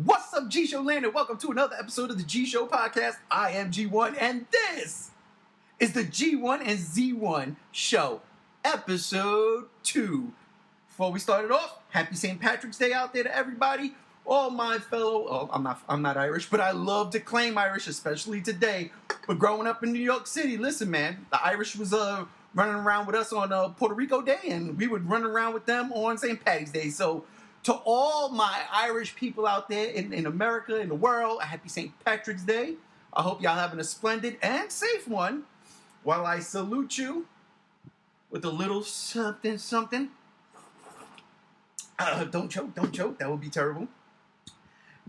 What's up, G Show Land, and welcome to another episode of the G Show Podcast. I am G1, and this is the G1 and Z1 Show, Episode 2. Before we start it off, happy St. Patrick's Day out there to everybody. All my fellow, I'm not Irish, but I love to claim Irish, especially today. But growing up in New York City, listen, man, the Irish was running around with us on Puerto Rico Day, and we would run around with them on St. Patty's Day. So to all my Irish people out there in America, in the world, a happy St. Patrick's Day. I hope y'all having a splendid and safe one. While I salute you with a little something, something. Don't choke. That would be terrible.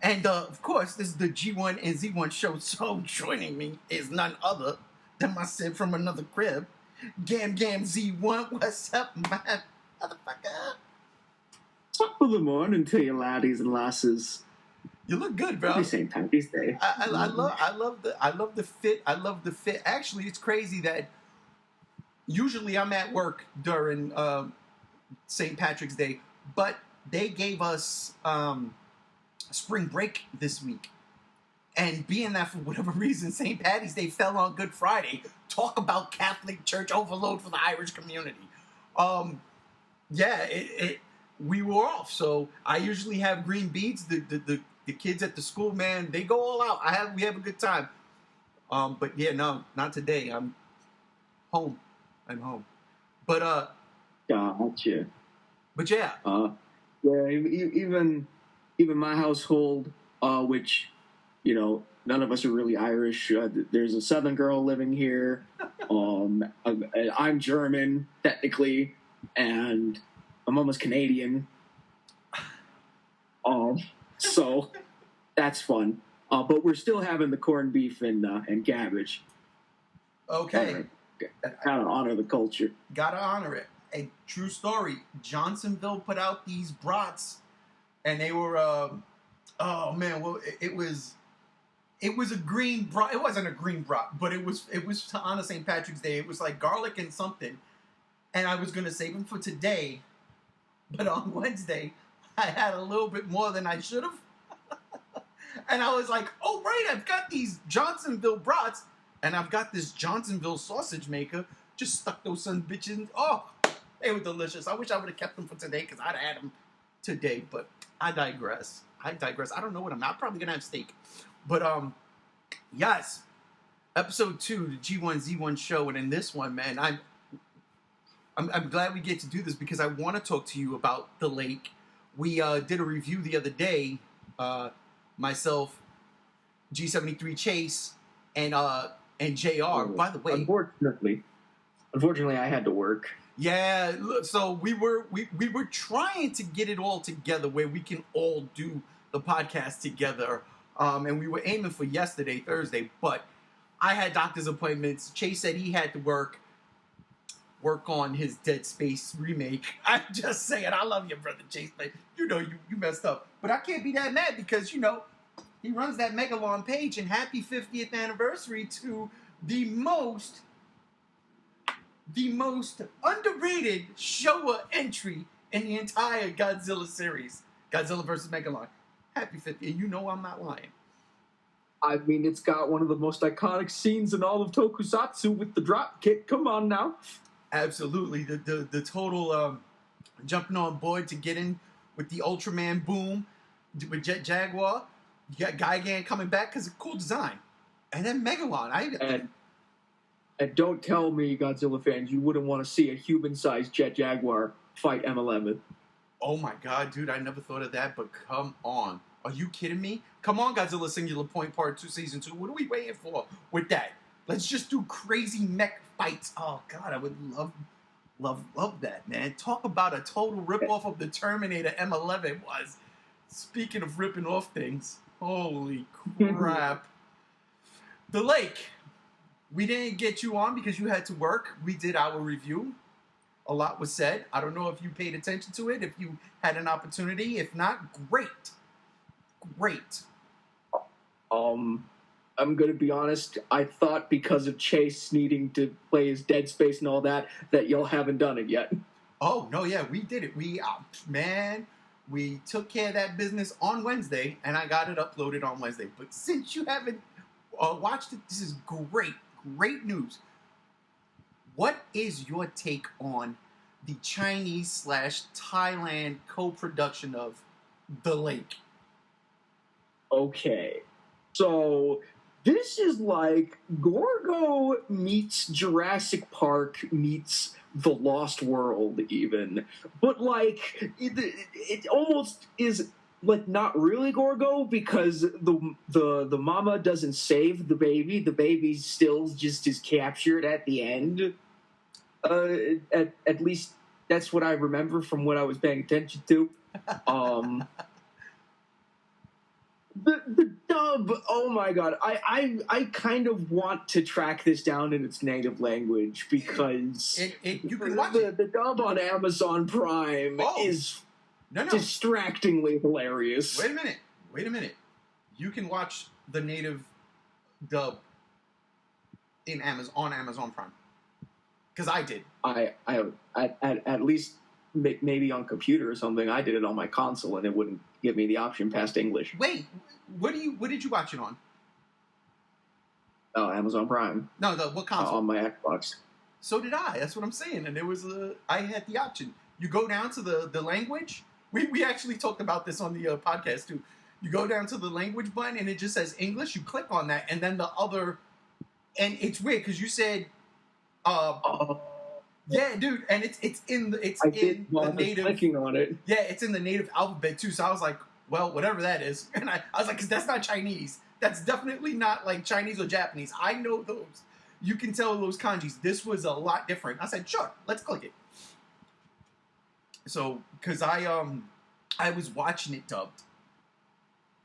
And, of course, this is the G1 and Z1 show, so joining me is none other than my Sid from another crib, Gam Gam Z1. What's up, my motherfucker? Top of the morning to you, laddies and lasses. You look good, bro. Happy St. Patty's Day. I love the fit. I love the fit. Actually, it's crazy that usually I'm at work during St. Patrick's Day, but they gave us spring break this week. And being that for whatever reason St. Patty's Day fell on Good Friday, talk about Catholic Church overload for the Irish community. We were off, so I usually have green beads. The kids at the school, man, they go all out. We have a good time. But yeah, no, not today. I'm home. But Gotcha. But yeah. Even my household, which, you know, none of us are really Irish. There's a Southern girl living here. I'm German, technically, and my mom was Canadian. So that's fun. But we're still having the corned beef and cabbage. Okay. Gotta honor the culture. Gotta honor it. A true story. Johnsonville put out these brats, and they were, it was a green brat. It wasn't a green brat, but it was to honor St. Patrick's Day. It was like garlic and something, and I was gonna save them for today, but on Wednesday I had a little bit more than I should have, and I was like, oh right, I've got these Johnsonville brats, and I've got this Johnsonville sausage maker. Just stuck those son bitches in. Oh, they were delicious. I wish I would have kept them for today because I'd had them today, but I digress. I don't know what I'm probably gonna have steak. But yes. Episode 2, the G1 Z1 show, and in this one, man, I'm glad we get to do this because I want to talk to you about the lake. We did a review the other day, myself, G73 Chase, and JR. By the way, Unfortunately, I had to work. Yeah, look, so we were trying to get it all together where we can all do the podcast together, and we were aiming for yesterday, Thursday, but I had doctor's appointments. Chase said he had to work on his Dead Space remake. I'm just saying, I love you, brother Chase, but you know you messed up. But I can't be that mad because, you know, he runs that Megalon page, and happy 50th anniversary to the most underrated Showa entry in the entire Godzilla series. Godzilla vs. Megalon. Happy 50th. And you know I'm not lying. I mean, it's got one of the most iconic scenes in all of Tokusatsu with the drop kick. Come on now. Absolutely. The total jumping on board to get in with the Ultraman boom with Jet Jaguar. You got Gigan coming back because of cool design. And then Megalon. And don't tell me, Godzilla fans, you wouldn't want to see a human-sized Jet Jaguar fight M11. Oh my god, dude, I never thought of that, but come on. Are you kidding me? Come on, Godzilla Singular Point Part 2 Season 2. What are we waiting for with that? Let's just do crazy mech fights. Oh god, I would love that, man. Talk about a total ripoff of the Terminator M11 was. Speaking of ripping off things, holy crap. The lake. We didn't get you on because you had to work. We did our review. A lot was said. I don't know if you paid attention to it, if you had an opportunity. If not, great. I'm going to be honest. I thought because of Chase needing to play his Dead Space and all that y'all haven't done it yet. Oh, no, yeah, we did it. Man, We took care of that business on Wednesday, and I got it uploaded on Wednesday. But since you haven't watched it, this is great news. What is your take on the Chinese / Thailand co-production of The Lake? Okay, so this is like Gorgo meets Jurassic Park meets The Lost World, even. But, like, it almost is, like, not really Gorgo because the mama doesn't save the baby. The baby still just is captured at the end. At least that's what I remember from what I was paying attention to. The dub, oh my god, I kind of want to track this down in its native language because you can watch it. The dub on Amazon Prime is distractingly hilarious. Wait a minute. You can watch the native dub on Amazon Prime. Because I did. I at least maybe on computer or something. I did it on my console and it wouldn't give me the option past English. Wait, what did you watch it on? Oh, Amazon Prime. No, what console? On my Xbox. So did I. That's what I'm saying. And I had the option. You go down to the language. We actually talked about this on the podcast too. You go down to the language button and it just says English. You click on that and then the other. And it's weird because you said. Yeah, dude, and it's in the native. Clicking on it. Yeah, it's in the native alphabet too. So I was like, well, whatever that is, and I was like, because that's not Chinese. That's definitely not like Chinese or Japanese. I know those. You can tell those kanjis. This was a lot different. I said, sure, let's click it. So, because I was watching it dubbed,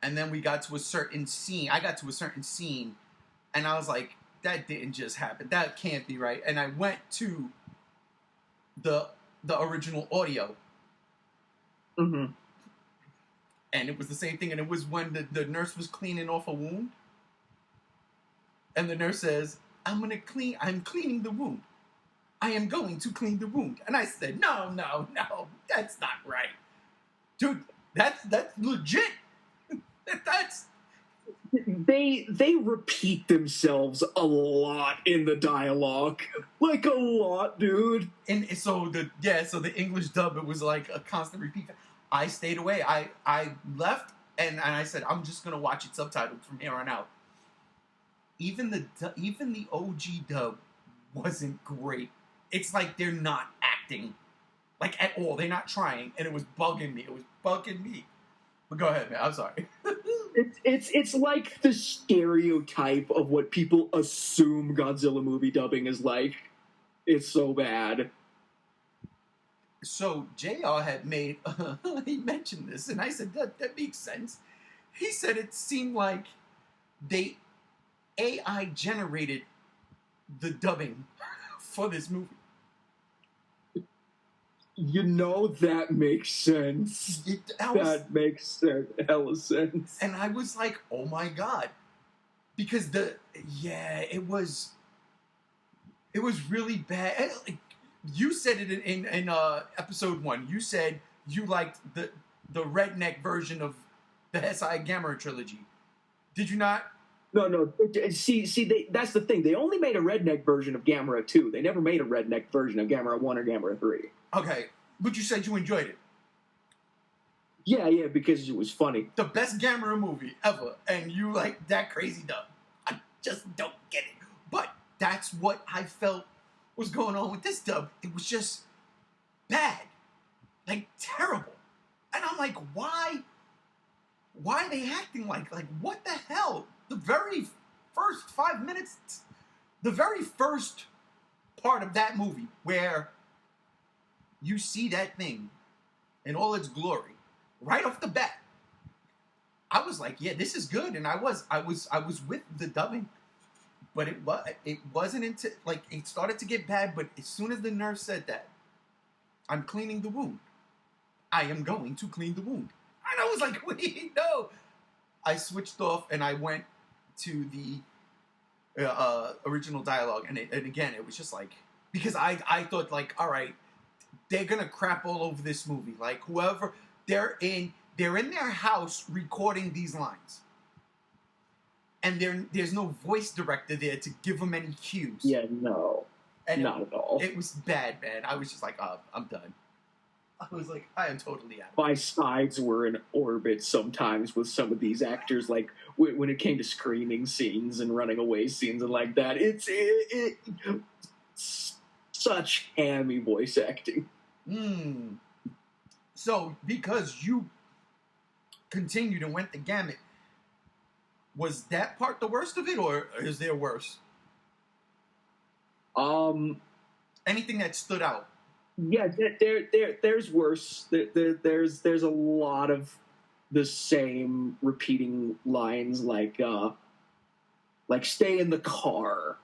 and then we got to a certain scene. I got to a certain scene, and I was like, that didn't just happen. That can't be right. And I went to the original audio. Mm-hmm. And it was the same thing. And it was when the nurse was cleaning off a wound. And the nurse says, I'm cleaning the wound. I am going to clean the wound. And I said, no, that's not right. Dude, that's legit. That's... They repeat themselves a lot in the dialogue, like a lot, dude. And so the English dub, it was like a constant repeat. I stayed away. I left and I said I'm just gonna watch it subtitled from here on out. Even the OG dub wasn't great. It's like they're not acting like at all. They're not trying, and it was bugging me. But go ahead, man. I'm sorry. It's like the stereotype of what people assume Godzilla movie dubbing is like. It's so bad. So JR had made he mentioned this, and I said that makes sense. He said it seemed like they AI generated the dubbing for this movie. You know, that makes sense. That makes hella sense. And I was like, oh my god. Because it was really bad. You said it in episode 1. You said you liked the redneck version of the Hesai Gamera trilogy. Did you not? No. See, that's the thing. They only made a redneck version of Gamera 2. They never made a redneck version of Gamera 1 or Gamera 3. Okay, but you said you enjoyed it. Yeah, because it was funny. The best Gamera movie ever, and you like that crazy dub. I just don't get it. But that's what I felt was going on with this dub. It was just bad. Like, terrible. And I'm like, why are they acting like what the hell? The very first 5 minutes, the very first part of that movie where you see that thing in all its glory, right off the bat, I was like, yeah, this is good. And I was with the dubbing, but it wasn't until, like, it started to get bad. But as soon as the nurse said that, I'm cleaning the wound. I am going to clean the wound. And I was like, wait, no. I switched off and I went to the original dialogue. And again, it was just like, because I thought, like, all right, they're going to crap all over this movie. Like, whoever, they're in their house recording these lines, and there's no voice director there to give them any cues. Yeah, no, and not at all. It was bad, man. I was just like, oh, I'm done. I was like, I am totally out. My sides were in orbit sometimes with some of these actors, like when it came to screaming scenes and running away scenes and like that. It's such hammy voice acting. So, because you continued and went the gamut, was that part the worst of it, or is there worse? Anything that stood out? Yeah, there's worse. There's a lot of the same repeating lines, like "stay in the car,"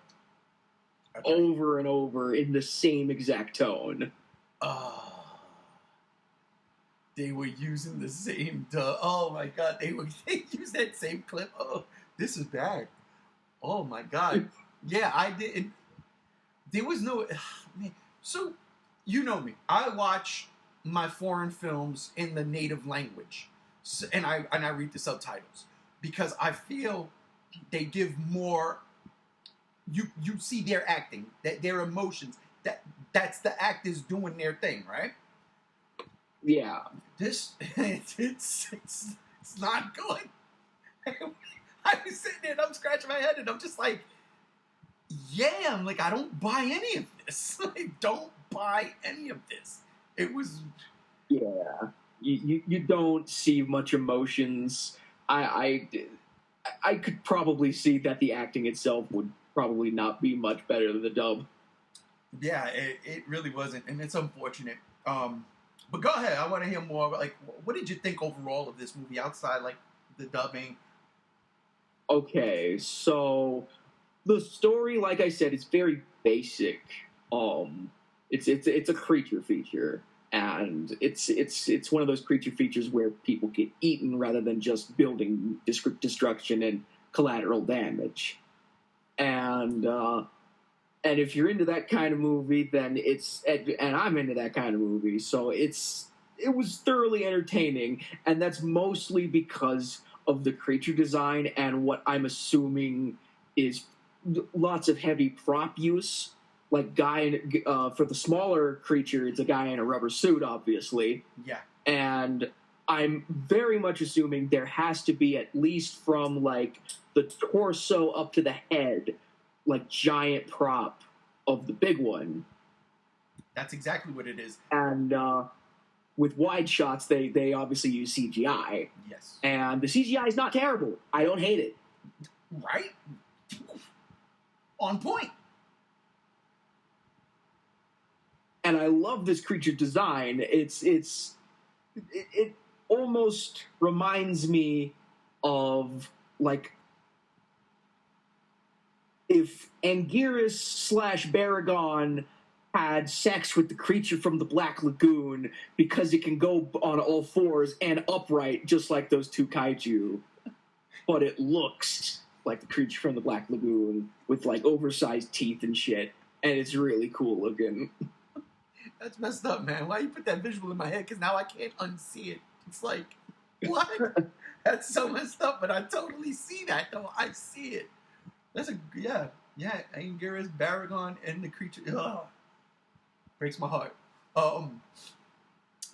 over and over in the same exact tone. They were using the same. Oh my god, they used that same clip. Oh, this is bad. Oh my god. Yeah, I didn't. There was no. Man. So. You know me. I watch my foreign films in the native language, and I read the subtitles because I feel they give more. You see their acting, that their emotions. That's the actors doing their thing, right? Yeah. This it's not good. I was sitting there and I'm scratching my head and I'm just like, yeah. I'm like, I don't buy any of this. I don't buy any of this. It was, yeah. You don't see much emotions. I could probably see that the acting itself would probably not be much better than the dub. Yeah, it really wasn't, and it's unfortunate. But go ahead. I want to hear more. Like, what did you think overall of this movie outside like the dubbing? Okay, so the story, like I said, is very basic. It's a creature feature, and it's one of those creature features where people get eaten rather than just building destruction and collateral damage. And if you're into that kind of movie, then and I'm into that kind of movie, so it was thoroughly entertaining, and that's mostly because of the creature design and what I'm assuming is lots of heavy prop use. Like for the smaller creature, it's a guy in a rubber suit, obviously. Yeah. And I'm very much assuming there has to be, at least from like the torso up to the head, like giant prop of the big one. That's exactly what it is. And with wide shots, they obviously use CGI. Yes. And the CGI is not terrible. I don't hate it. Right? On point. And I love this creature design. It almost reminds me of like if Anguirus / Baragon had sex with the creature from the Black Lagoon because it can go on all fours and upright just like those two kaiju, but it looks like the creature from the Black Lagoon with like oversized teeth and shit, and it's really cool looking. That's messed up, man. Why you put that visual in my head? Because now I can't unsee it. It's like, what? That's so messed up, but I totally see that, though. I see it. That's yeah. Anguirus, Baragon, and the creature. Ugh. Breaks my heart.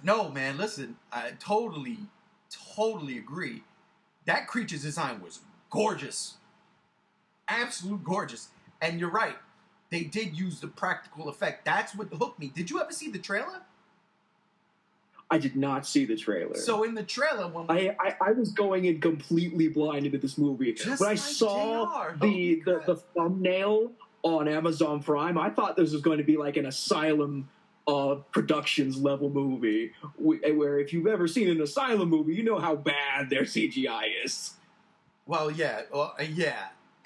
No, man, listen. I totally agree. That creature's design was gorgeous. Absolute gorgeous. And you're right. They did use the practical effect. That's what hooked me. Did you ever see the trailer? I did not see the trailer. So in the trailer, when I was going in completely blind into this movie. Just when I like saw JR. the thumbnail on Amazon Prime, I thought this was going to be like an Asylum Productions level movie, where if you've ever seen an Asylum movie, you know how bad their CGI is. Well, yeah,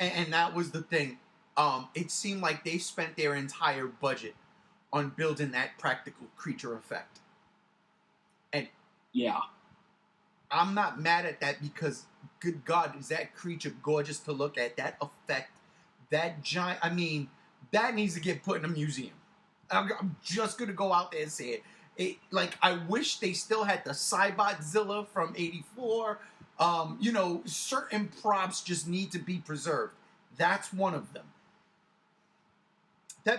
and that was the thing. It seemed like they spent their entire budget on building that practical creature effect. And yeah, I'm not mad at that because, good God, is that creature gorgeous to look at? That effect, that giant, I mean, that needs to get put in a museum. I'm just going to go out there and say it. I wish they still had the Cybotzilla from '84. Certain props just need to be preserved. That's one of them.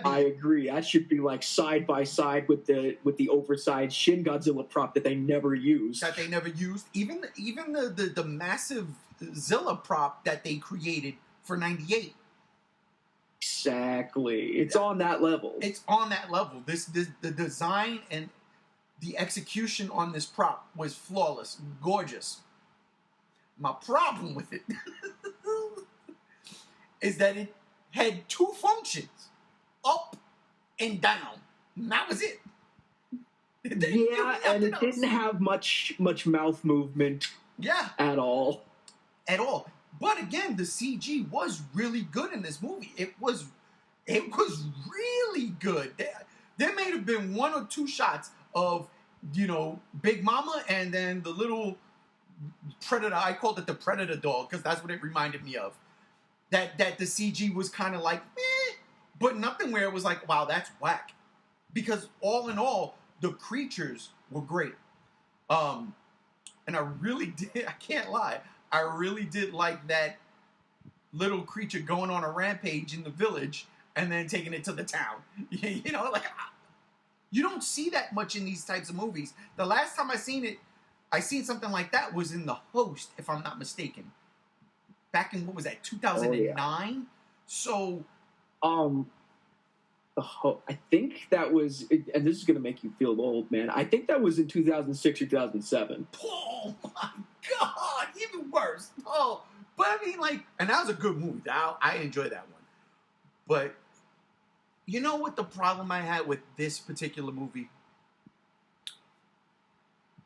I agree. That should be like side by side with the oversized Shin Godzilla prop that they never used. Even the massive Zilla prop that they created for '98. Exactly. It's on that level. The design and the execution on this prop was flawless, gorgeous. My problem with it is that it had two functions, up and down. And that was it. And it didn't have much mouth movement. Yeah. At all. But again, the CG was really good in this movie. It was really good. There may have been one or two shots of, Big Mama and then the little Predator. I called it the Predator dog because that's what it reminded me of. That the CG was kind of like, but nothing where it was like, wow, that's whack. Because all in all, the creatures were great. And I really did, I can't lie, I really did like that little creature going on a rampage in the village and then taking it to the town. You don't see that much in these types of movies. The last time I seen something like that was in The Host, if I'm not mistaken. Back in, what was that, 2009? Oh, yeah. So... I think that was, and this is going to make you feel old, man. I think that was in 2006 or 2007. Oh, my God. Even worse. Oh, but I mean, and that was a good movie. I enjoyed that one. But you know what the problem I had with this particular movie?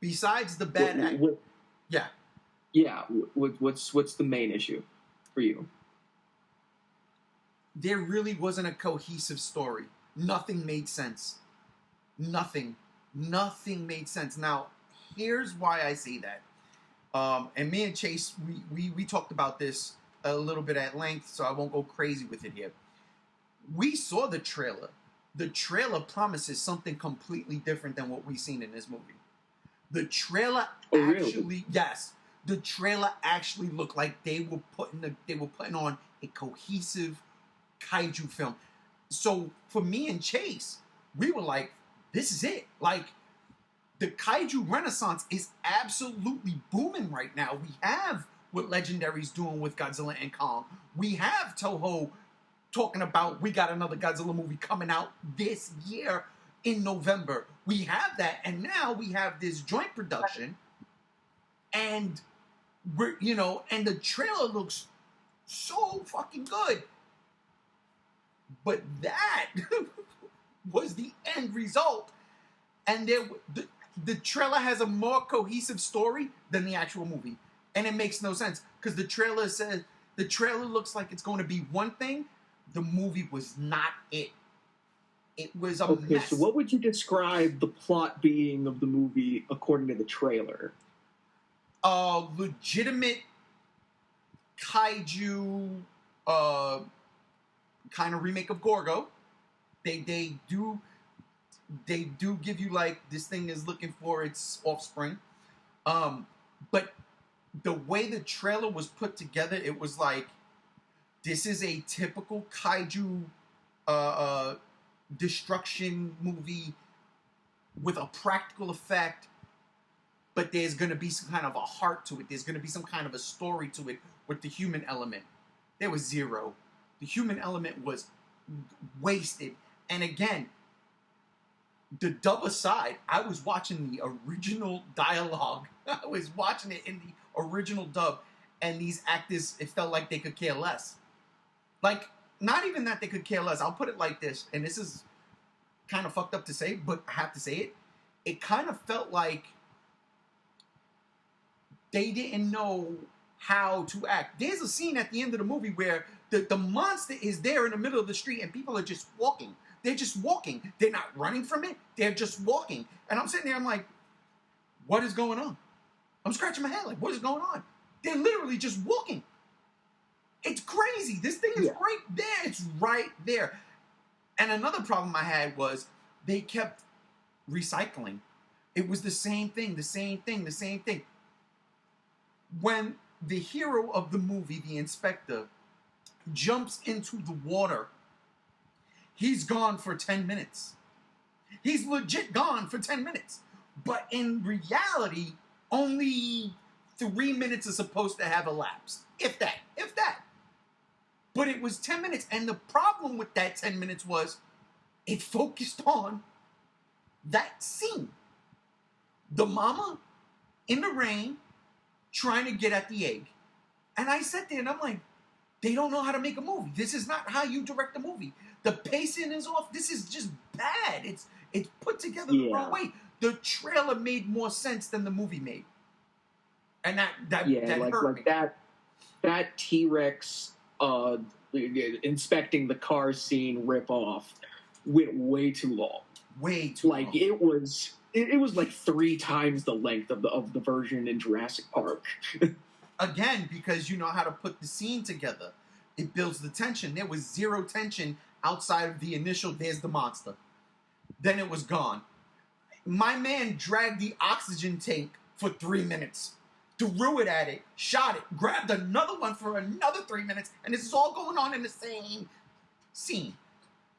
Besides the bad acting. Yeah. Yeah. What's the main issue for you? There really wasn't a cohesive story. Nothing made sense. Nothing made sense. Now, here's why I say that. And me and Chase, we talked about this a little bit at length, so I won't go crazy with it here. We saw the trailer. The trailer promises something completely different than what we've seen in this movie. The trailer really? Yes. The trailer actually looked like they were putting on a cohesive kaiju film. So for me and Chase, we were like, this is it. The kaiju renaissance is absolutely booming right now. We have what Legendary's doing with Godzilla and Kong. We have Toho talking about, we got another Godzilla movie coming out this year in November. We have that, and now we have this joint production, and and the trailer looks so fucking good. But that was the end result. And the trailer has a more cohesive story than the actual movie. And it makes no sense. Because the trailer looks like it's going to be one thing. The movie was not it. It was a mess. So what would you describe the plot being of the movie according to the trailer? Legitimate kaiju kind of remake of Gorgo. They do give you this thing is looking for its offspring. But the way the trailer was put together, it was like, this is a typical kaiju destruction movie with a practical effect, but there's going to be some kind of a heart to it. There's going to be some kind of a story to it with the human element. There was zero. The human element was wasted. And again, the dub aside, I was watching the original dialogue. I was watching it in the original dub, and these actors, it felt like they could care less. Not even that they could care less. I'll put it like this, and this is kind of fucked up to say, but I have to say it. It kind of felt like they didn't know how to act. There's a scene at the end of the movie where the monster is there in the middle of the street and people are just walking. They're just walking. They're not running from it. They're just walking. And I'm sitting there, I'm like, what is going on? I'm scratching my head like, what is going on? They're literally just walking. It's crazy. This thing is right there. It's right there. And another problem I had was they kept recycling. It was the same thing, the same thing, the same thing. When the hero of the movie, the inspector, jumps into the water, he's gone for 10 minutes. He's legit gone for 10 minutes. But in reality, only 3 minutes is supposed to have elapsed. If that. But it was 10 minutes. And the problem with that 10 minutes was it focused on that scene. The mama in the rain trying to get at the egg. And I sat there and I'm like, they don't know how to make a movie. This is not how you direct a movie. The pacing is off. This is just bad. It's put together the wrong way. The trailer made more sense than the movie made. And that hurt me. That T-Rex inspecting the car scene ripoff went way too long. Way too long. It was like 3 times the length of the version in Jurassic Park. Again, because you know how to put the scene together. It builds the tension. There was zero tension outside of the initial, there's the monster. Then it was gone. My man dragged the oxygen tank for 3 minutes, threw it at it, shot it, grabbed another one for another 3 minutes, and this is all going on in the same scene.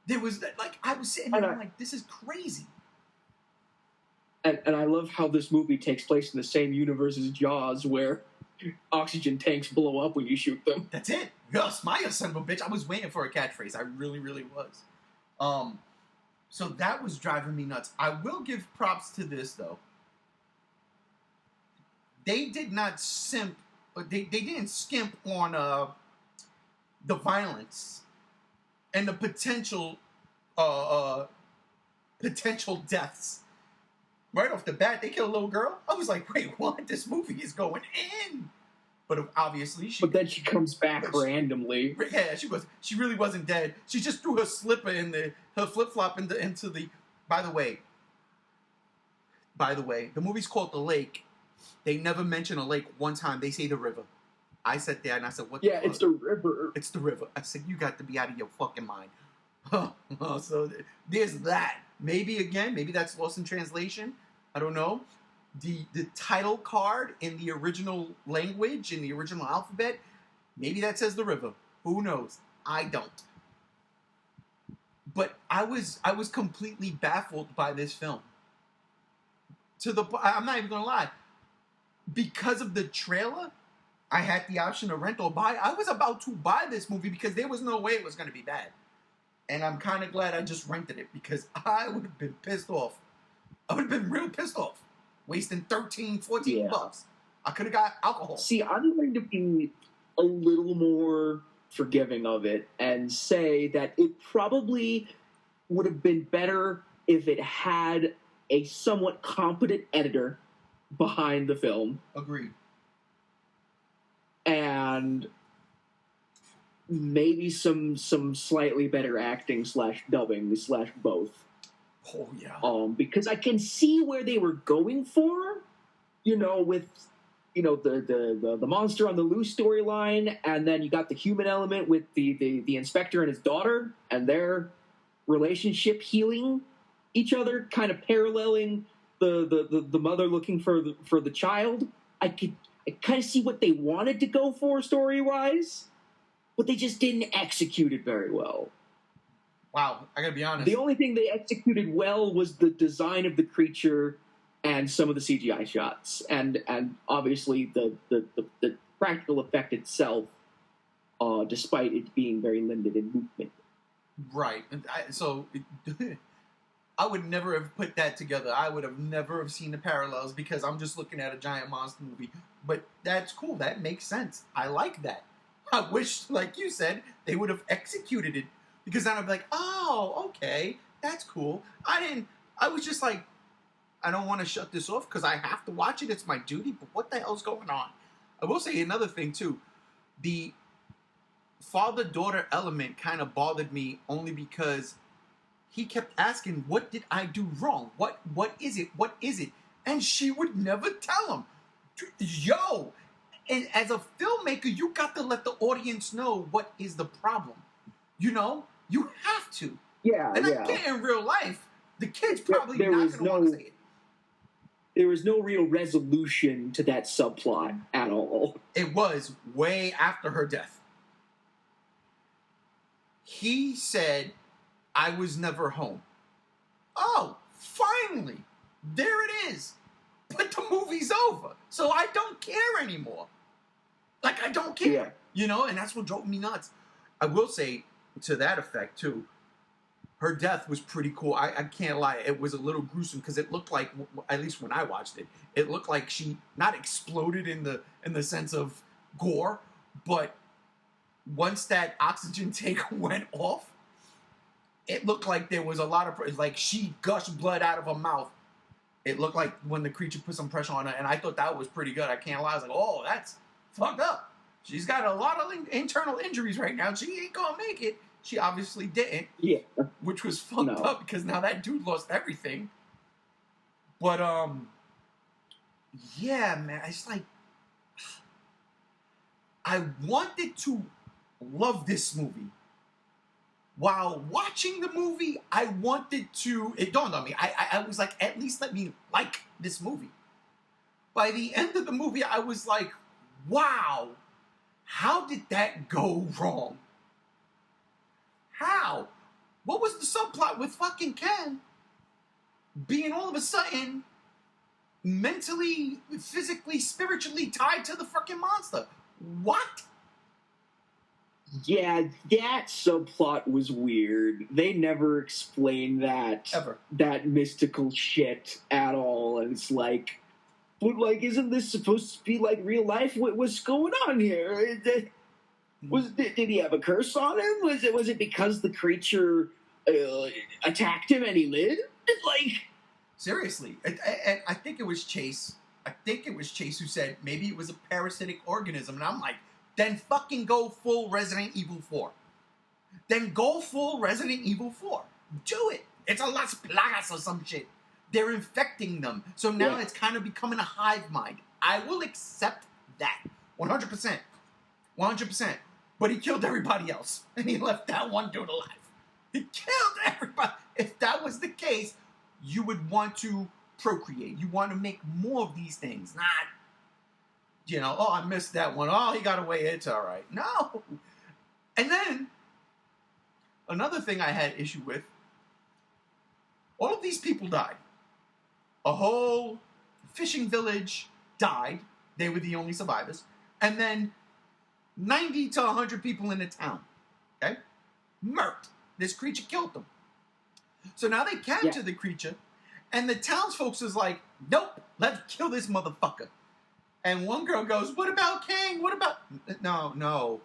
There was, I was sitting there, I'm like, this is crazy. And I love how this movie takes place in the same universe as Jaws, where oxygen tanks blow up when you shoot them. That's it. Gus, my son of a bitch. I was waiting for a catchphrase. I really, really was. So that was driving me nuts. I will give props to this, though. They did not simp, but they didn't skimp on the violence and the potential deaths. Right off the bat, they kill a little girl. I was like, wait, what? This movie is going in. But obviously, But then she comes back randomly. Yeah, she really wasn't dead. She just threw her slipper her flip flop into the. By the way, the movie's called The Lake. They never mention a lake one time. They say the river. I sat there and I said, "What?" Yeah, it's the river. It's the river. I said, "You got to be out of your fucking mind." So there's that. Maybe that's lost in translation. I don't know. The title card in the original language, in the original alphabet, maybe that says the river. Who knows? I don't. But I was completely baffled by this film. I'm not even gonna lie. Because of the trailer, I had the option to rent or buy. I was about to buy this movie because there was no way it was gonna be bad. And I'm kind of glad I just rented it because I would have been pissed off. I would have been real pissed off. Wasting $13, $14. I could have got alcohol. See, I'm going to be a little more forgiving of it and say that it probably would have been better if it had a somewhat competent editor behind the film. Agreed. And maybe some slightly better acting / dubbing / both. Oh yeah. Because I can see where they were going for, with the monster on the loose storyline, and then you got the human element with the inspector and his daughter and their relationship healing each other, kind of paralleling the mother looking for the child. I kind of see what they wanted to go for story wise, but they just didn't execute it very well. Wow, I gotta be honest. The only thing they executed well was the design of the creature and some of the CGI shots, and obviously the practical effect itself, despite it being very limited in movement. Right. I would never have put that together. I would have never have seen the parallels because I'm just looking at a giant monster movie. But that's cool. That makes sense. I like that. I wish, like you said, they would have executed it. Because then I'd be like, oh, okay, that's cool. I was just like, I don't want to shut this off because I have to watch it. It's my duty. But what the hell's going on? I will say another thing, too. The father-daughter element kind of bothered me only because he kept asking, what did I do wrong? What is it? What is it? And she would never tell him. Yo! And as a filmmaker, you got to let the audience know what is the problem. You have to. Yeah, and I get in real life, the kids probably not going to want to say it. no real resolution to that subplot at all. It was way after her death. He said, I was never home. Oh, finally. There it is. But the movie's over. So I don't care anymore. Like, I don't care. Yeah. You know, and that's what drove me nuts. I will say, to that effect, too, her death was pretty cool. I can't lie. It was a little gruesome because it looked like, at least when I watched it, it looked like she not exploded in the sense of gore, but once that oxygen tank went off, it looked like there was a lot of, like she gushed blood out of her mouth. It looked like when the creature put some pressure on her, and I thought that was pretty good. I can't lie. I was like, oh, that's fucked up. She's got a lot of internal injuries right now. She ain't gonna make it. She obviously didn't. Yeah. Which was fucked up because now that dude lost everything. But, yeah, man. It's like, I wanted to love this movie. While watching the movie, I wanted to, it dawned on me, I was like, at least let me like this movie. By the end of the movie, I was like, wow, how did that go wrong? How? What was the subplot with fucking Ken being all of a sudden mentally, physically, spiritually tied to the fucking monster? What? Yeah, that subplot was weird. They never explained that Ever. That mystical shit at all. And it's like, but like, isn't this supposed to be like real life? What's going on here? Did he have a curse on him? Was it because the creature attacked him and he lived? Like, seriously, and I think it was Chase. I think it was Chase who said maybe it was a parasitic organism, and I'm like, then fucking go full Resident Evil 4. Then go full Resident Evil 4. Do it. It's a Las Plagas or some shit. They're infecting them. So now it's kind of becoming a hive mind. I will accept that. 100%. 100%. But he killed everybody else. And he left that one dude alive. He killed everybody. If that was the case, you would want to procreate. You want to make more of these things. Not, you know, oh, I missed that one. Oh, he got away. It's all right. No. And then, another thing I had issue with, all of these people died. A whole fishing village died. They were the only survivors. And then 90 to 100 people in the town. Okay? Murked. This creature killed them. So now they capture the creature, and the townsfolk is like, nope, let's kill this motherfucker. And one girl goes, what about Kang? What about... No.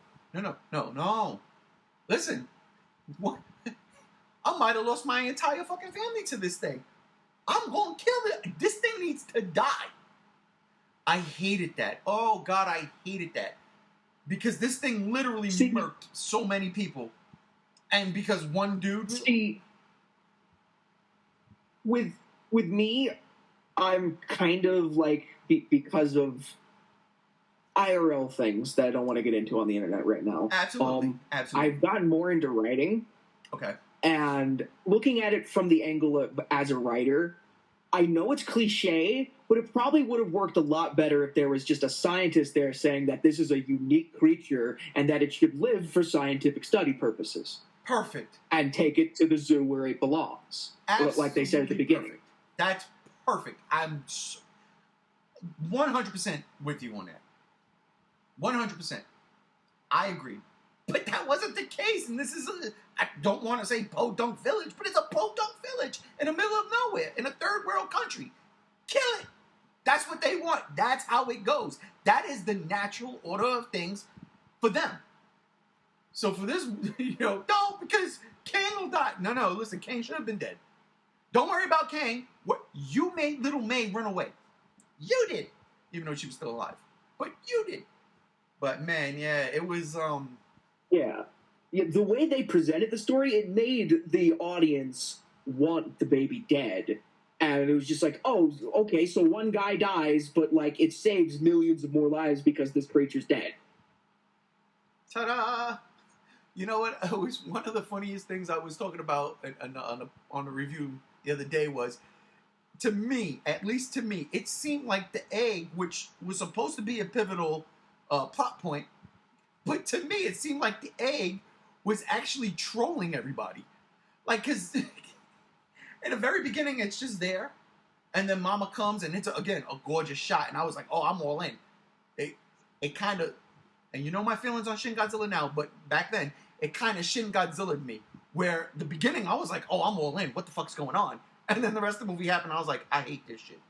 Listen, what? I might have lost my entire fucking family to this thing. I'm going to kill it. This thing needs to die. I hated that. Oh, God, I hated that. Because this thing literally murked so many people. And because one dude... See, with me, I'm kind of like, because of IRL things that I don't want to get into on the internet right now. Absolutely. I've gotten more into writing. Okay. And looking at it from the angle of, as a writer, I know it's cliche, but it probably would have worked a lot better if there was just a scientist there saying that this is a unique creature and that it should live for scientific study purposes. Perfect. And take it to the zoo where it belongs. Absolutely like they said at the beginning. Perfect. That's perfect. I'm 100% with you on that. 100%. I agree. But that wasn't the case. And this is, I don't want to say Podunk Village, but it's a Podunk Village in the middle of nowhere in a third world country. Kill it. That's what they want. That's how it goes. That is the natural order of things for them. So for this, no, because Kang will die. No, listen, Kang should have been dead. Don't worry about Kang. What you made little May run away. You did. Even though she was still alive. But you did. But man, yeah, it was Yeah, the way they presented the story, it made the audience want the baby dead. And it was just like, oh, okay, so one guy dies, but like it saves millions of more lives because this creature's dead. Ta-da! You know what? It was one of the funniest things I was talking about on a review the other day was to me, at least to me, it seemed like the egg, which was supposed to be a pivotal plot point, but to me, it seemed like the egg was actually trolling everybody. Like, because in the very beginning, it's just there, and then Mama comes, and it's again a gorgeous shot, and I was like, oh, I'm all in. It kind of, and you know my feelings on Shin Godzilla now, but back then it kind of Shin Godzilla'd me. Where the beginning I was like, oh, I'm all in. What the fuck's going on? And then the rest of the movie happened. I was like, I hate this shit.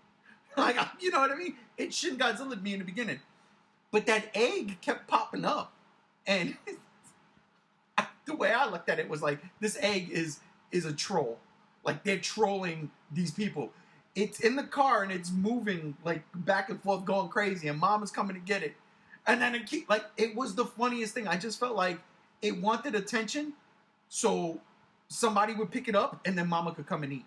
Like, you know what I mean? It Shin Godzilla'd me in the beginning, but that egg kept popping up, and the way I looked at it was like, this egg is a troll. Like, they're trolling these people. It's in the car and it's moving like back and forth, going crazy, and Mom is coming to get it. And then it was the funniest thing. I just felt like it wanted attention, so somebody would pick it up, and then Mama could come and eat.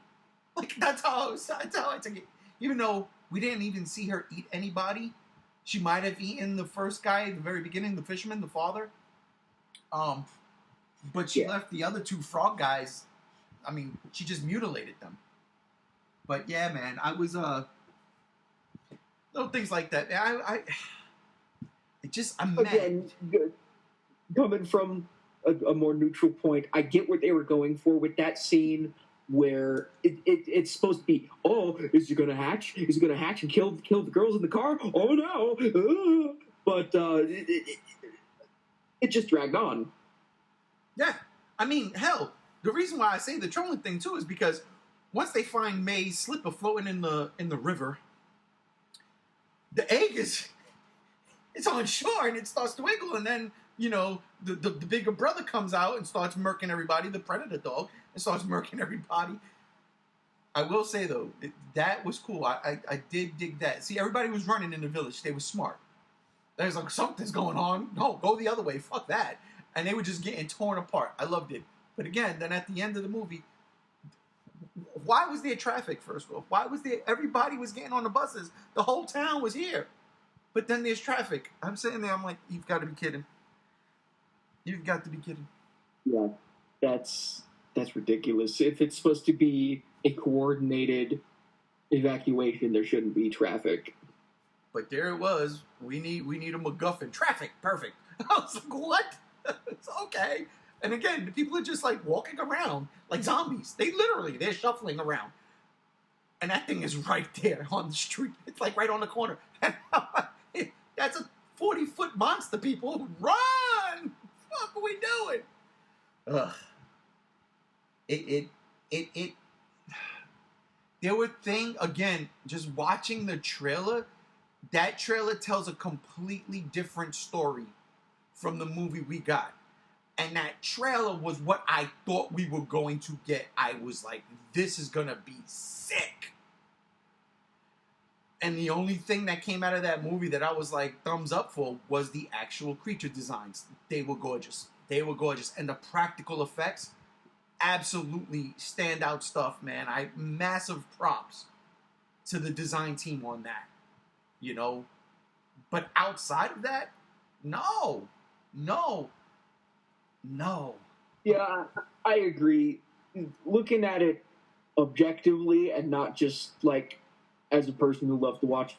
Like, that's how I took it. Even though we didn't even see her eat anybody, she might have eaten the first guy at the very beginning, the fisherman, the father. But she left the other two frog guys. I mean, she just mutilated them. But yeah, man, I was little things like that. I'm mad. Again, coming from a more neutral point, I get what they were going for with that scene where it's supposed to be, oh, is he gonna hatch? Is he gonna hatch and kill the girls in the car? Oh no! But it just dragged on. Yeah, I mean, hell, the reason why I say the trolling thing too is because once they find May's slipper floating in the river, the egg it's on shore and it starts to wiggle, and then the bigger brother comes out and starts murking everybody, the predator dog, and starts murking everybody. I will say though, that was cool. I did dig that. See, everybody was running in the village. They were smart. They was like, something's going on. No, go the other way. Fuck that. And they were just getting torn apart. I loved it. But again, then at the end of the movie, why was there traffic, first of all? Why was there... Everybody was getting on the buses. The whole town was here. But then there's traffic. I'm sitting there, I'm like, you've got to be kidding. You've got to be kidding. Yeah, that's ridiculous. If it's supposed to be a coordinated evacuation, there shouldn't be traffic. But there it was. We need a MacGuffin. Traffic. Perfect. I was like, what? It's okay. And again, the people are just like walking around like zombies. They're shuffling around. And that thing is right there on the street. It's like right on the corner. That's a 40-foot monster, people. Run! What are we doing? Ugh. There were things, again, just watching the trailer, that trailer tells a completely different story from the movie we got. And that trailer was what I thought we were going to get. I was like, this is going to be sick. And the only thing that came out of that movie that I was like, thumbs up for, was the actual creature designs. They were gorgeous. And the practical effects, absolutely standout stuff, man. Massive props to the design team on that. But outside of that, no. Yeah, I agree. Looking at it objectively and not just like as a person who loves to watch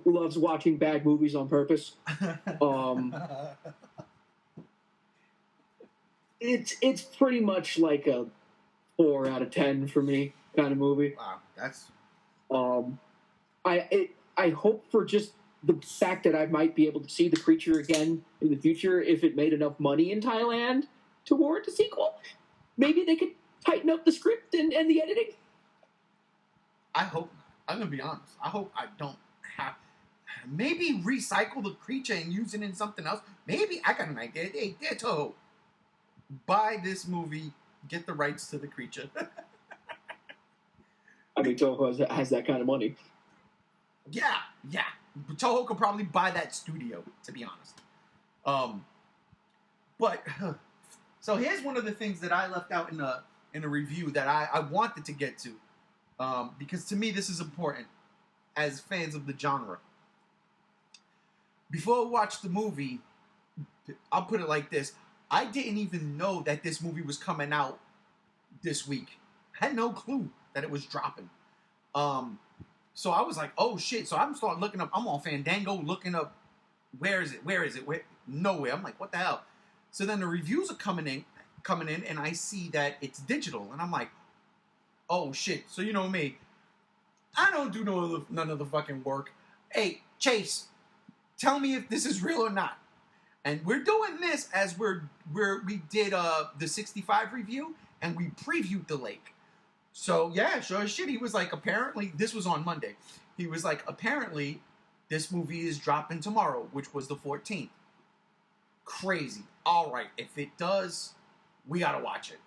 loves watching bad movies on purpose. It's pretty much like a 4 out of 10 for me kind of movie. Wow, that's. I hope for just the fact that I might be able to see the creature again in the future if it made enough money in Thailand to warrant a sequel. Maybe they could tighten up the script and the editing. I hope. I'm going to be honest. I hope I don't have... Maybe recycle the creature and use it in something else. Maybe I got an idea. Hey, Toho, buy this movie, get the rights to the creature. I mean, Toho has that kind of money. Yeah. Toho could probably buy that studio, to be honest. But so here's one of the things that I left out in a review that I wanted to get to, because to me this is important as fans of the genre. Before I watched the movie, I'll put it like this: I didn't even know that this movie was coming out this week. I had no clue that it was dropping. So I was like, oh shit. So I'm starting looking up. I'm on Fandango looking up where is it? Nowhere. I'm like, what the hell? So then the reviews are coming in, and I see that it's digital, and I'm like, oh shit. So you know me, I don't do none of the fucking work. Hey, Chase, tell me if this is real or not. And we're doing this as we did the 65 review, and we previewed the lake. So yeah, sure as shit. He was like, apparently this was on Monday. He was like, apparently this movie is dropping tomorrow, which was the 14th. Crazy. All right, if it does, we gotta watch it,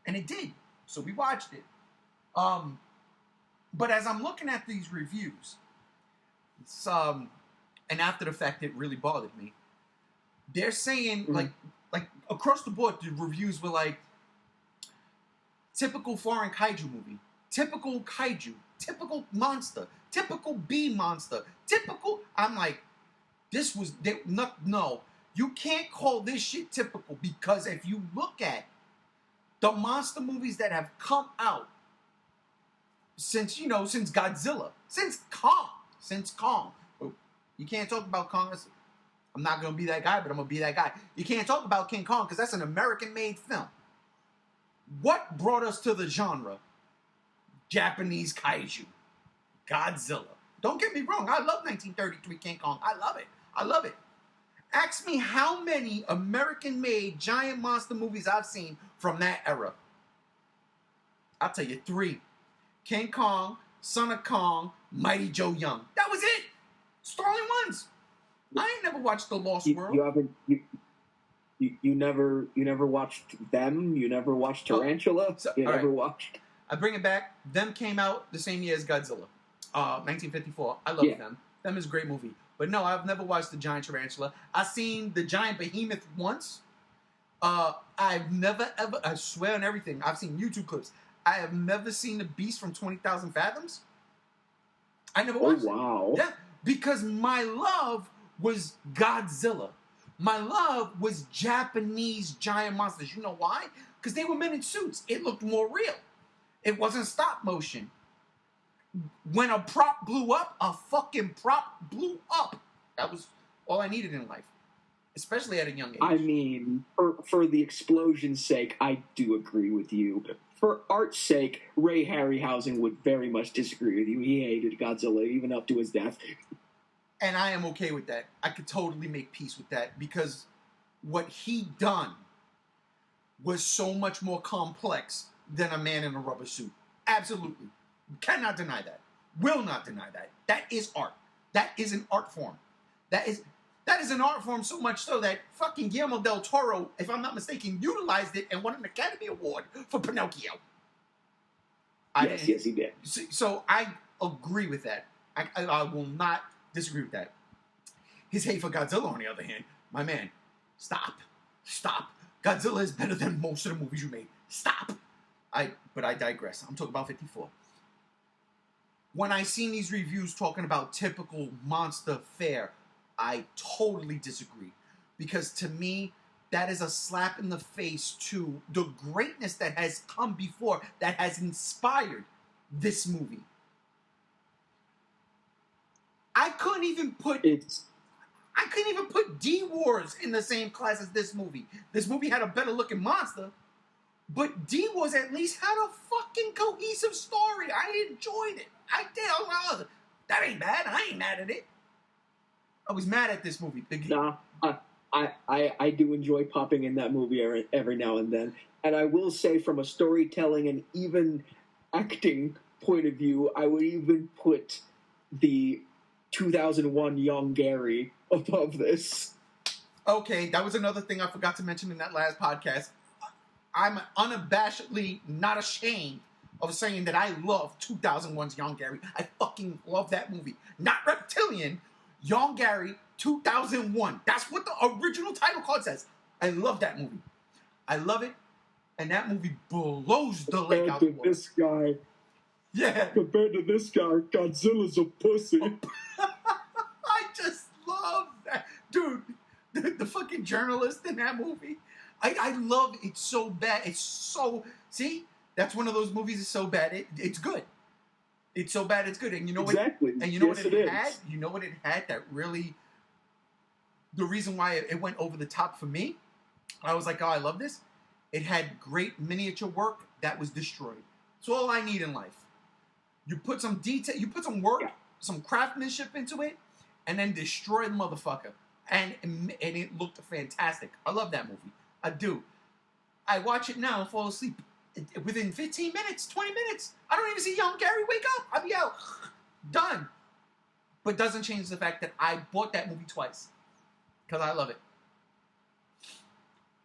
and it did. So we watched it. But as I'm looking at these reviews, it's, and after the fact, it really bothered me. They're saying like across the board, the reviews were like, typical foreign kaiju movie, typical kaiju, typical monster, typical bee monster, typical. I'm like, no, you can't call this shit typical, because if you look at the monster movies that have come out since Godzilla, since Kong. You can't talk about Kong. I'm not going to be that guy, but I'm going to be that guy. You can't talk about King Kong because that's an American-made film. What brought us to the genre? Japanese kaiju. Godzilla. Don't get me wrong. I love 1933 King Kong. I love it. Ask me how many American-made giant monster movies I've seen from that era. I'll tell you 3. King Kong, Son of Kong, Mighty Joe Young. That was it. It's the only ones. I ain't never watched The Lost World. You never watched them. You never watched Tarantula. You never watched. I bring it back. Them came out the same year as Godzilla, 1954. I love them. Them is a great movie. But no, I've never watched the Giant Tarantula. I've seen the Giant Behemoth once. I've never ever. I swear on everything. I've seen YouTube clips. I have never seen the Beast from 20,000 Fathoms. I never watched it. Wow. Yeah, because my love was Godzilla. My love was Japanese giant monsters. You know why? Because they were men in suits. It looked more real. It wasn't stop motion. When a prop blew up, a fucking prop blew up. That was all I needed in life, especially at a young age. I mean, for the explosion's sake, I do agree with you. For art's sake, Ray Harryhausen would very much disagree with you. He hated Godzilla even up to his death. And I am okay with that. I could totally make peace with that, because what he done was so much more complex than a man in a rubber suit. Absolutely. Cannot deny that. Will not deny that. That is art. That is an art form. That is an art form, so much so that fucking Guillermo del Toro, if I'm not mistaken, utilized it and won an Academy Award for Pinocchio. Yes, he did. So I agree with that. I will not disagree with that. His hate for Godzilla, on the other hand, my man, stop. Godzilla is better than most of the movies you made. Stop. But I digress. I'm talking about 54. When I seen these reviews talking about typical monster fare, I totally disagree. Because to me, that is a slap in the face to the greatness that has come before, that has inspired this movie. I couldn't even put D-Wars in the same class as this movie. This movie had a better looking monster, but D-Wars at least had a fucking cohesive story. I enjoyed it. I did. I was like, that ain't bad. I ain't mad at it. I was mad at this movie. Nah, I do enjoy popping in that movie every now and then. And I will say, from a storytelling and even acting point of view, I would even put the 2001 Young Gary above this. Okay, that was another thing I forgot to mention in that last podcast. I'm unabashedly not ashamed of saying that I love 2001's Young Gary. I fucking love that movie. Not Reptilian, Young Gary 2001. That's what the original title card says. I love that movie. I love it. And that movie blows the lake out the water. This guy. Yeah. Compared to this guy, Godzilla's a pussy. I just love that. Dude, the fucking journalist in that movie. I love it so bad. It's so... See? That's one of those movies that's so bad. It's good. It's so bad it's good. And you know Exactly. what? And you know Yes, what it had? is. You know what it had that really. The reason why it went over the top for me, I was like, oh, I love this. It had great miniature work that was destroyed. It's all I need in life. You put some detail, you put some work, some craftsmanship into it, and then destroy the motherfucker. And it looked fantastic. I love that movie. I do. I watch it now and fall asleep within 15 minutes, 20 minutes. I don't even see young Gary wake up. I'll be out. Done. But doesn't change the fact that I bought that movie twice. Because I love it.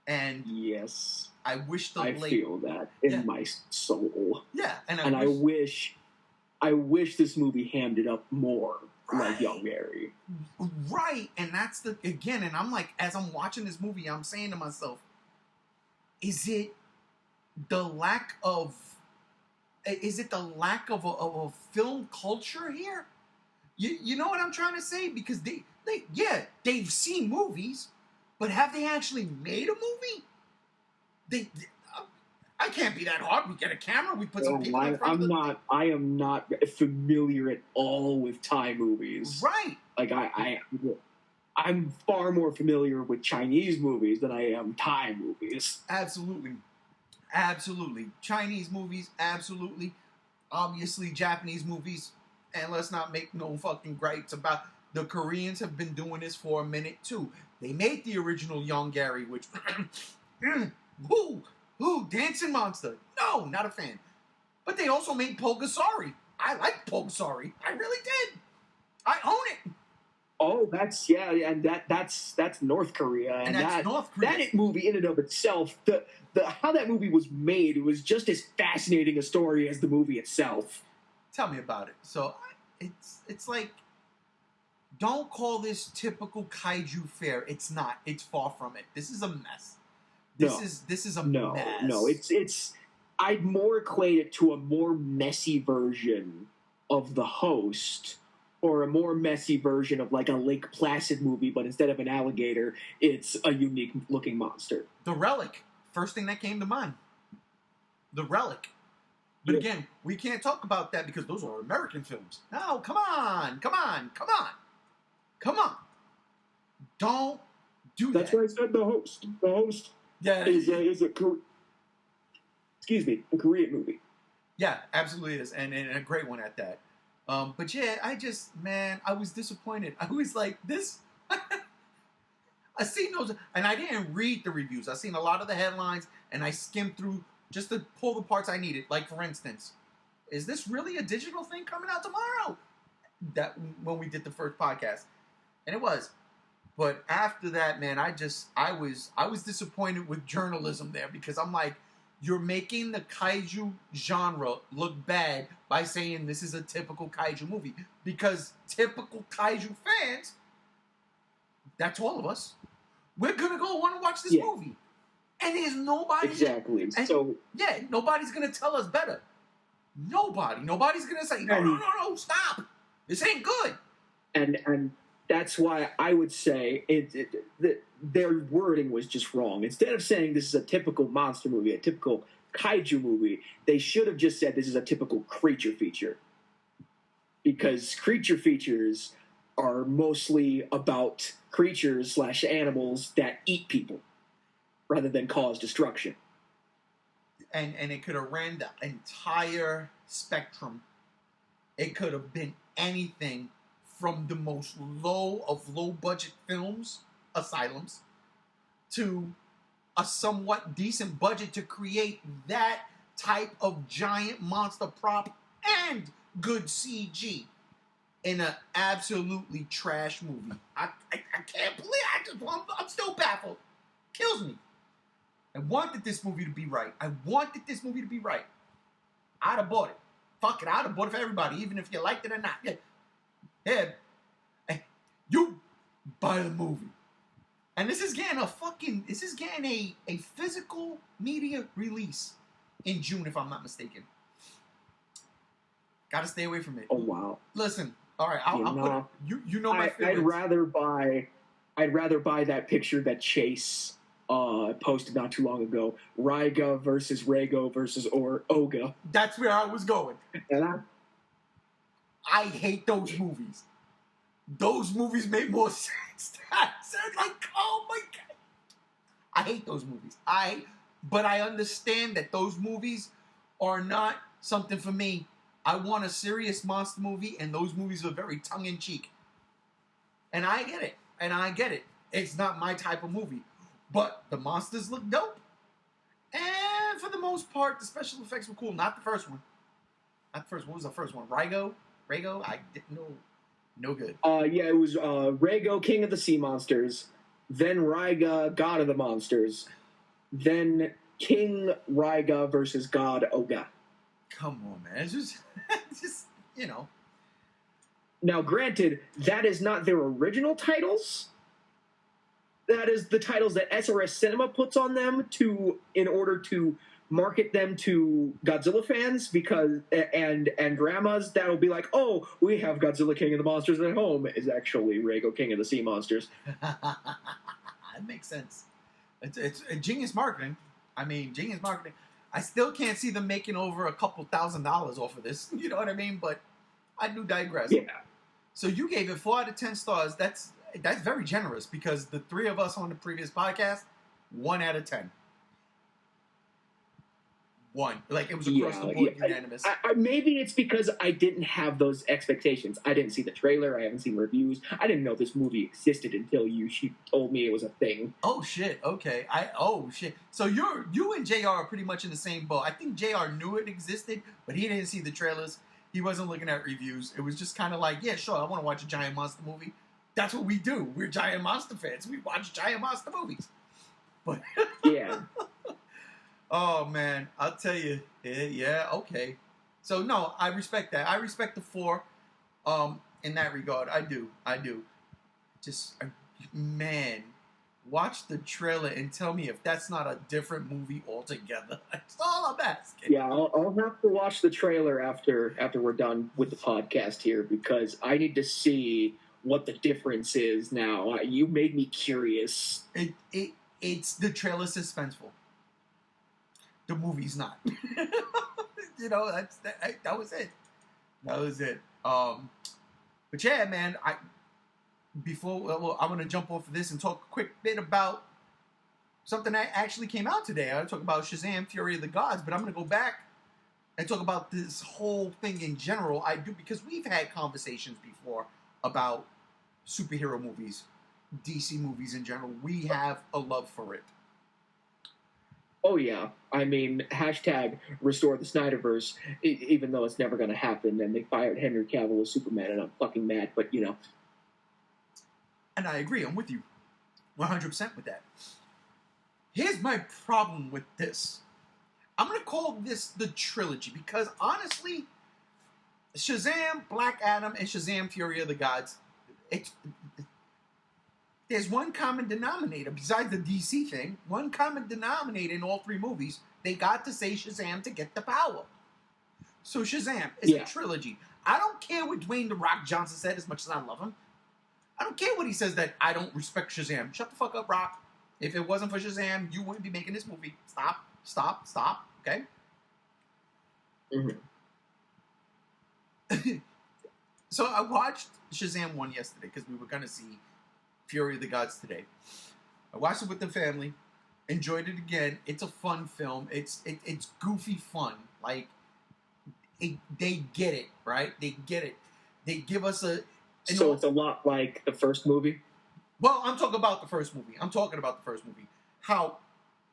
And yes, I wish I feel that in my soul. Yeah, and I wish this movie hammed it up more like Young Gary. Right, and that's and I'm like, as I'm watching this movie, I'm saying to myself, is it the lack of a film culture here? You know what I'm trying to say? Because they've seen movies, but have they actually made a movie? I can't be that hard. We get a camera, we put some people in front of the... I am not familiar at all with Thai movies. Right. Like I'm far more familiar with Chinese movies than I am Thai movies. Absolutely. Chinese movies, absolutely. Obviously, Japanese movies. And let's not make no fucking gripes about... The Koreans have been doing this for a minute, too. They made the original Young Gary, which... Ooh, Dancing Monster. No, not a fan. But they also made Pulgasari. I like Pulgasari. I really did. I own it. Oh, that's North Korea, and that's North Korea. That movie in and of itself, the how that movie was made, it was just as fascinating a story as the movie itself. Tell me about it. So it's like, don't call this typical kaiju fare. It's not. It's far from it. This is a mess. This is a mess. No, it's I'd more equate it to a more messy version of The Host, or a more messy version of like a Lake Placid movie, but instead of an alligator, it's a unique looking monster. The Relic. First thing that came to mind. The Relic. But again, we can't talk about that because those are American films. No, come on. Don't do that. That's why I said The Host. The Host is a Korean movie. Yeah, absolutely is, and a great one at that. But yeah, I was disappointed. I was like, this... I seen those, and I didn't read the reviews. I seen a lot of the headlines, and I skimmed through just to pull the parts I needed. Like, for instance, is this really a digital thing coming out tomorrow? That when we did the first podcast, and it was. But after that, man, I was disappointed with journalism there, because I'm like, you're making the kaiju genre look bad by saying this is a typical kaiju movie, because typical kaiju fans, that's all of us. We're gonna go want to watch this movie, and there's nobody. Exactly. Nobody's gonna tell us better. Nobody's gonna say no, stop. This ain't good. And that's why I would say their wording was just wrong. Instead of saying this is a typical monster movie, a typical kaiju movie, they should have just said this is a typical creature feature, because creature features are mostly about creatures / animals that eat people rather than cause destruction. And it could have ran the entire spectrum. It could have been anything from the most low budget films, Asylums, to a somewhat decent budget to create that type of giant monster prop and good CG in an absolutely trash movie. I can't believe I'm still baffled. Kills me. I wanted this movie to be right. I'd have bought it. Fuck it, I'd have bought it for everybody, even if you liked it or not. Yeah, you buy the movie. And this is getting a physical media release in June, if I'm not mistaken. Gotta stay away from it. Oh, wow. Listen, all right, I'll put it, you know my favorites. I'd rather buy that picture that Chase posted not too long ago. Raiga versus Rego versus Oga. That's where I was going. I hate those movies. Those movies make more sense. I said, like, oh my god, I hate those movies. But I understand that those movies are not something for me. I want a serious monster movie, and those movies are very tongue in cheek. And I get it. It's not my type of movie, but the monsters look dope. And for the most part, the special effects were cool. Not the first one. Not the first one. What was the first one? Rago? I didn't know. No good. Yeah, it was Rago, King of the Sea Monsters, then Raiga, God of the Monsters, then King Raiga versus God Oga. Come on, man. It's just, you know. Now, granted, that is not their original titles. That is the titles that SRS Cinema puts on them in order to market them to Godzilla fans, because and grandmas that'll be like, oh, we have Godzilla King of the Monsters at home, is actually Rago King of the Sea Monsters. That makes sense. It's genius marketing. I mean, genius marketing. I still can't see them making over a couple $1,000 off of this. You know what I mean? But I do digress. Yeah. So you gave it 4 out of 10 stars. That's very generous, because the three of us on the previous podcast, 1 out of 10. 1. Like, it was across the board unanimous. Maybe it's because I didn't have those expectations. I didn't see the trailer. I haven't seen reviews. I didn't know this movie existed until she told me it was a thing. Oh, shit. Okay. Shit. So you and JR are pretty much in the same boat. I think JR knew it existed, but he didn't see the trailers. He wasn't looking at reviews. It was just kind of like, yeah, sure, I want to watch a giant monster movie. That's what we do. We're giant monster fans. We watch giant monster movies. But yeah. Oh, man. I'll tell you. Yeah, okay. So, no, I respect that. I respect the 4 in that regard. I do. Just, man, watch the trailer and tell me if that's not a different movie altogether. That's all I'm asking. Yeah, I'll have to watch the trailer after we're done with the podcast here, because I need to see what the difference is now. You made me curious. It's the trailer suspenseful. The movie's not. You know, that was it. That was it. But yeah, man, I want to jump off of this and talk a quick bit about something that actually came out today. I talk about Shazam, Fury of the Gods, but I'm going to go back and talk about this whole thing in general. I do, because we've had conversations before about superhero movies, DC movies in general. We have a love for it. Oh, yeah. I mean, hashtag restore the Snyderverse, even though it's never going to happen, and they fired Henry Cavill as Superman, and I'm fucking mad, but, you know. And I agree. I'm with you 100% with that. Here's my problem with this. I'm going to call this the trilogy, because, honestly, Shazam, Black Adam, and Shazam, Fury of the Gods, there's one common denominator, besides the DC thing, one common denominator in all 3 movies. They got to say Shazam to get the power. So Shazam is a trilogy. I don't care what Dwayne "The Rock" Johnson said, as much as I love him. I don't care what he says that I don't respect Shazam. Shut the fuck up, Rock. If it wasn't for Shazam, you wouldn't be making this movie. Stop. Okay? Mm-hmm. So I watched Shazam 1 yesterday, because we were going to see Fury of the Gods today. I watched it with the family, enjoyed it again. It's a fun film. It's goofy fun. Like, they get it, right? They get it. They give us So it's a lot like the first movie? Well, I'm talking about the first movie. How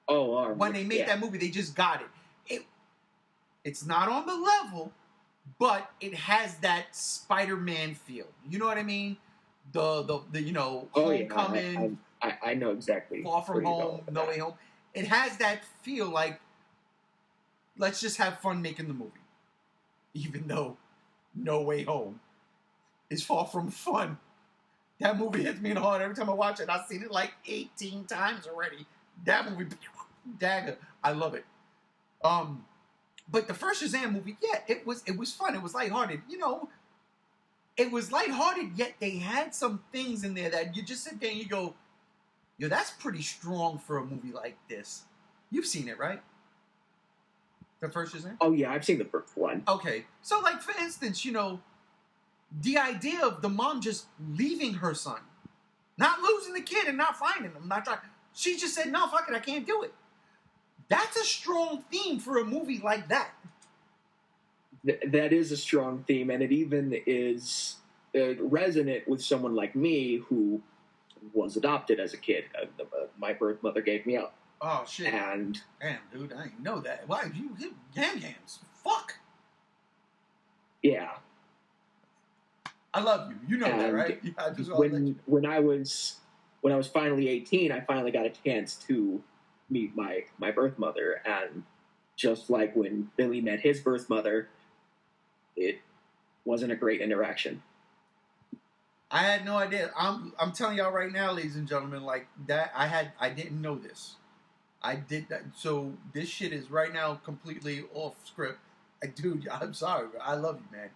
when they made that movie, they just got it. It's not on the level, but it has that Spider-Man feel. You know what I mean? The Homecoming. I know exactly. Far From Home, No Way Home. It has that feel like, let's just have fun making the movie. Even though No Way Home is far from fun. That movie hits me in the heart every time I watch it. I've seen it like 18 times already. That movie, dagger. I love it. But the first Shazam movie, yeah, it was fun. It was lighthearted. You know, it was lighthearted, yet they had some things in there that you just sit there and you go, yo, that's pretty strong for a movie like this. You've seen it, right? The first Shazam? Oh, yeah, I've seen the first one. Okay. So, like, for instance, you know, the idea of the mom just leaving her son, not losing the kid and not finding him, not trying. She just said, "No, fuck it, I can't do it." That's a strong theme for a movie like that. That is a strong theme, and it even is resonant with someone like me who was adopted as a kid. My birth mother gave me up. Oh shit! And damn, dude, I didn't know that. Why you hit Gam Gams? Fuck. Yeah. I love you. You know and that, right? Yeah, when I was finally 18, I finally got a chance to meet my birth mother, and just like when Billy met his birth mother, it wasn't a great interaction. I had no idea. I'm telling y'all right now, ladies and gentlemen, like that. I didn't know this. I did that. So this shit is right now completely off script. Dude, I'm sorry. Bro. I love you, man.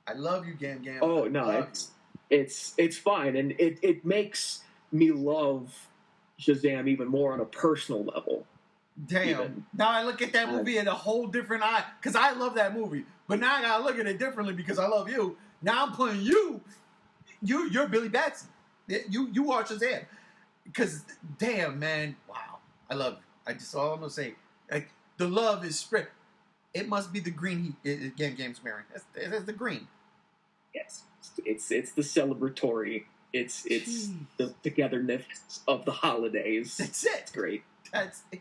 I love you, Gam Gam. Oh no, it's fine, and it makes me love Shazam even more on a personal level. Damn. Even. Now I look at that movie in a whole different eye, because I love that movie. But now I gotta look at it differently because I love you. Now I'm playing you. You're Billy Batson. You watch Shazam. Because damn, man, wow, I love you. All I'm gonna say, like the love is spread. It must be the green Gam Gam's wearing. That's the green. Yes, it's the celebratory. It's the togetherness of the holidays. That's it. It's great. That's it.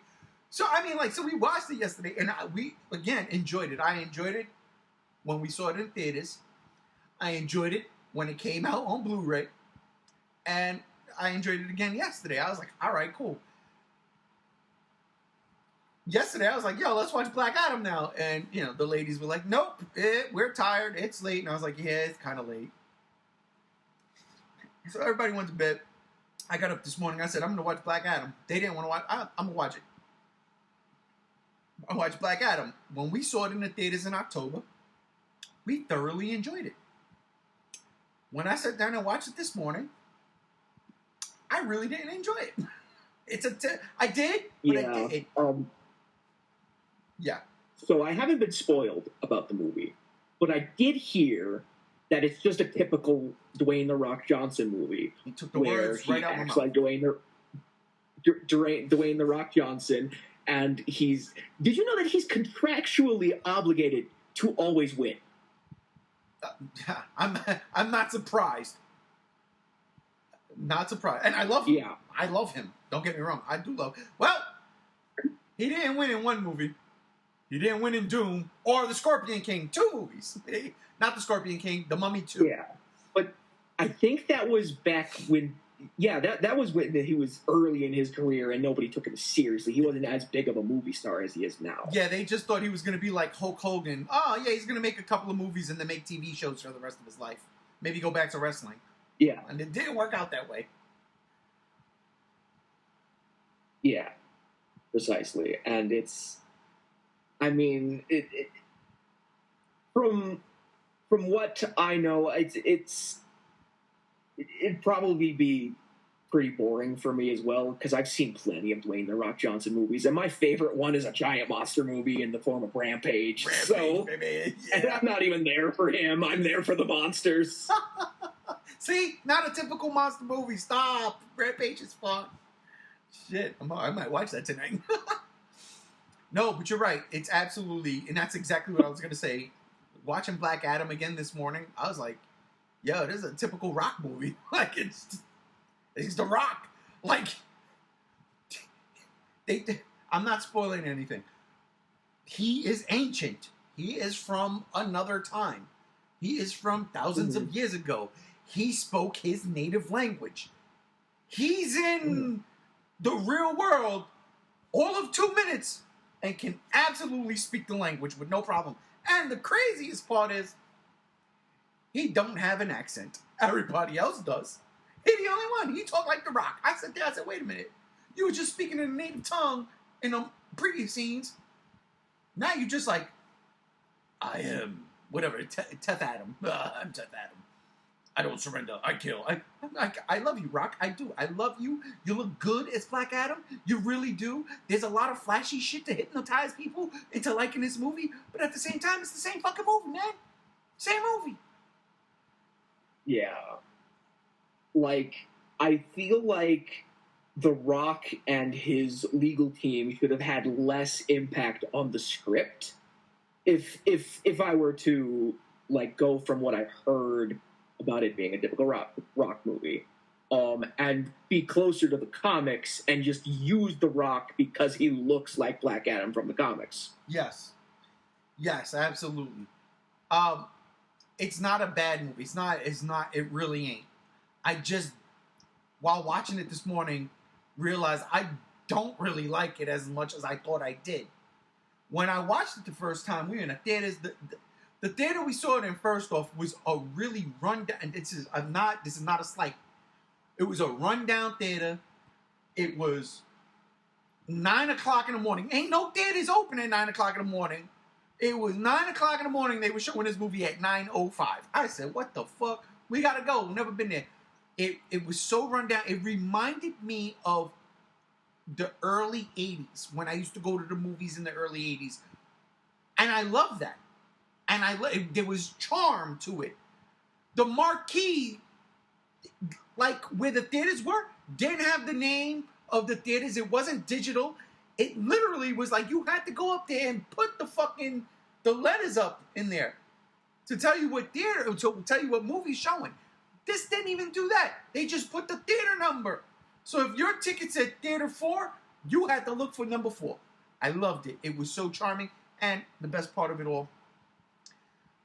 So I mean, like, so we watched it yesterday, and we again enjoyed it. I enjoyed it when we saw it in theaters. I enjoyed it when it came out on Blu-ray, and I enjoyed it again yesterday. I was like, all right, cool. Yesterday, I was like, yo, let's watch Black Adam now. And, you know, the ladies were like, nope, we're tired. It's late. And I was like, yeah, it's kind of late. So everybody went to bed. I got up this morning. I said, I'm going to watch Black Adam. They didn't want to watch. I'm going to watch it. I watched Black Adam. When we saw it in the theaters in October, we thoroughly enjoyed it. When I sat down and watched it this morning, I really didn't enjoy it. I did, but yeah. I did. Yeah. So I haven't been spoiled about the movie, but I did hear that it's just a typical Dwayne "The Rock" Johnson movie. He took the words right out of my mouth. Like Dwayne "The Rock" Johnson, and he's. Did you know that he's contractually obligated to always win? I'm not surprised. Not surprised, and I love him. Yeah, I love him. Don't get me wrong, I do love. Well, he didn't win in one movie. He didn't win in Doom or The Scorpion King. 2 movies. Not The Scorpion King, The Mummy 2. Yeah. But I think that was back when, that was when he was early in his career and nobody took him seriously. He wasn't as big of a movie star as he is now. Yeah, they just thought he was going to be like Hulk Hogan. Oh, yeah, he's going to make a couple of movies and then make TV shows for the rest of his life. Maybe go back to wrestling. Yeah. And it didn't work out that way. Yeah, precisely. And it's... I mean, from what I know, it'd probably be pretty boring for me as well, because I've seen plenty of Dwayne "The Rock" Johnson movies, and my favorite one is a giant monster movie in the form of Rampage. So, baby. Yeah. And I'm not even there for him. I'm there for the monsters. See, not a typical monster movie. Stop. Rampage is fun. Shit, I might watch that tonight. No, but you're right. It's absolutely, and that's exactly what I was going to say. Watching Black Adam again this morning, I was like, yo, this is a typical Rock movie. Like, it's The Rock. Like, I'm not spoiling anything. He is ancient. He is from another time. He is from thousands of years ago. He spoke his native language. He's in the real world all of 2 minutes and can absolutely speak the language with no problem. And the craziest part is, he don't have an accent. Everybody else does. He's the only one. He talk like The Rock. I said, wait a minute. You were just speaking in a native tongue in the previous scenes. Now you just like, I am, whatever, Teth Adam. I'm Teth Adam. I don't surrender. I kill. I love you, Rock. I do. I love you. You look good as Black Adam. You really do. There's a lot of flashy shit to hypnotize people into liking this movie, but at the same time, it's the same fucking movie, man. Same movie. Yeah. Like, I feel like The Rock and his legal team should have had less impact on the script if I were to like go from what I've heard about it being a typical rock movie, and be closer to the comics and just use The Rock because he looks like Black Adam from the comics. Yes. Yes, absolutely. Um, it's not a bad movie. It's not. It's not. It really ain't. I just, while watching it this morning, realized I don't really like it as much as I thought I did. When I watched it the first time, we were in the theaters. The theater we saw it in, first off, was a really rundown. And this is not a slight. It was a rundown theater. It was 9 o'clock in the morning. Ain't no theaters open at 9 o'clock in the morning. It was 9 o'clock in the morning. They were showing this movie at 9:05. I said, "What the fuck? We gotta go. We've never been there." It was so run down. It reminded me of the early '80s when I used to go to the movies in the early '80s, and I love that. And there was charm to it. The marquee, like where the theaters were, didn't have the name of the theaters. It wasn't digital. It literally was like you had to go up there and put the letters up in there to tell you what theater, to tell you what movie's showing. This didn't even do that. They just put the theater number. So if your ticket said theater 4, you had to look for number 4. I loved it. It was so charming. And the best part of it all,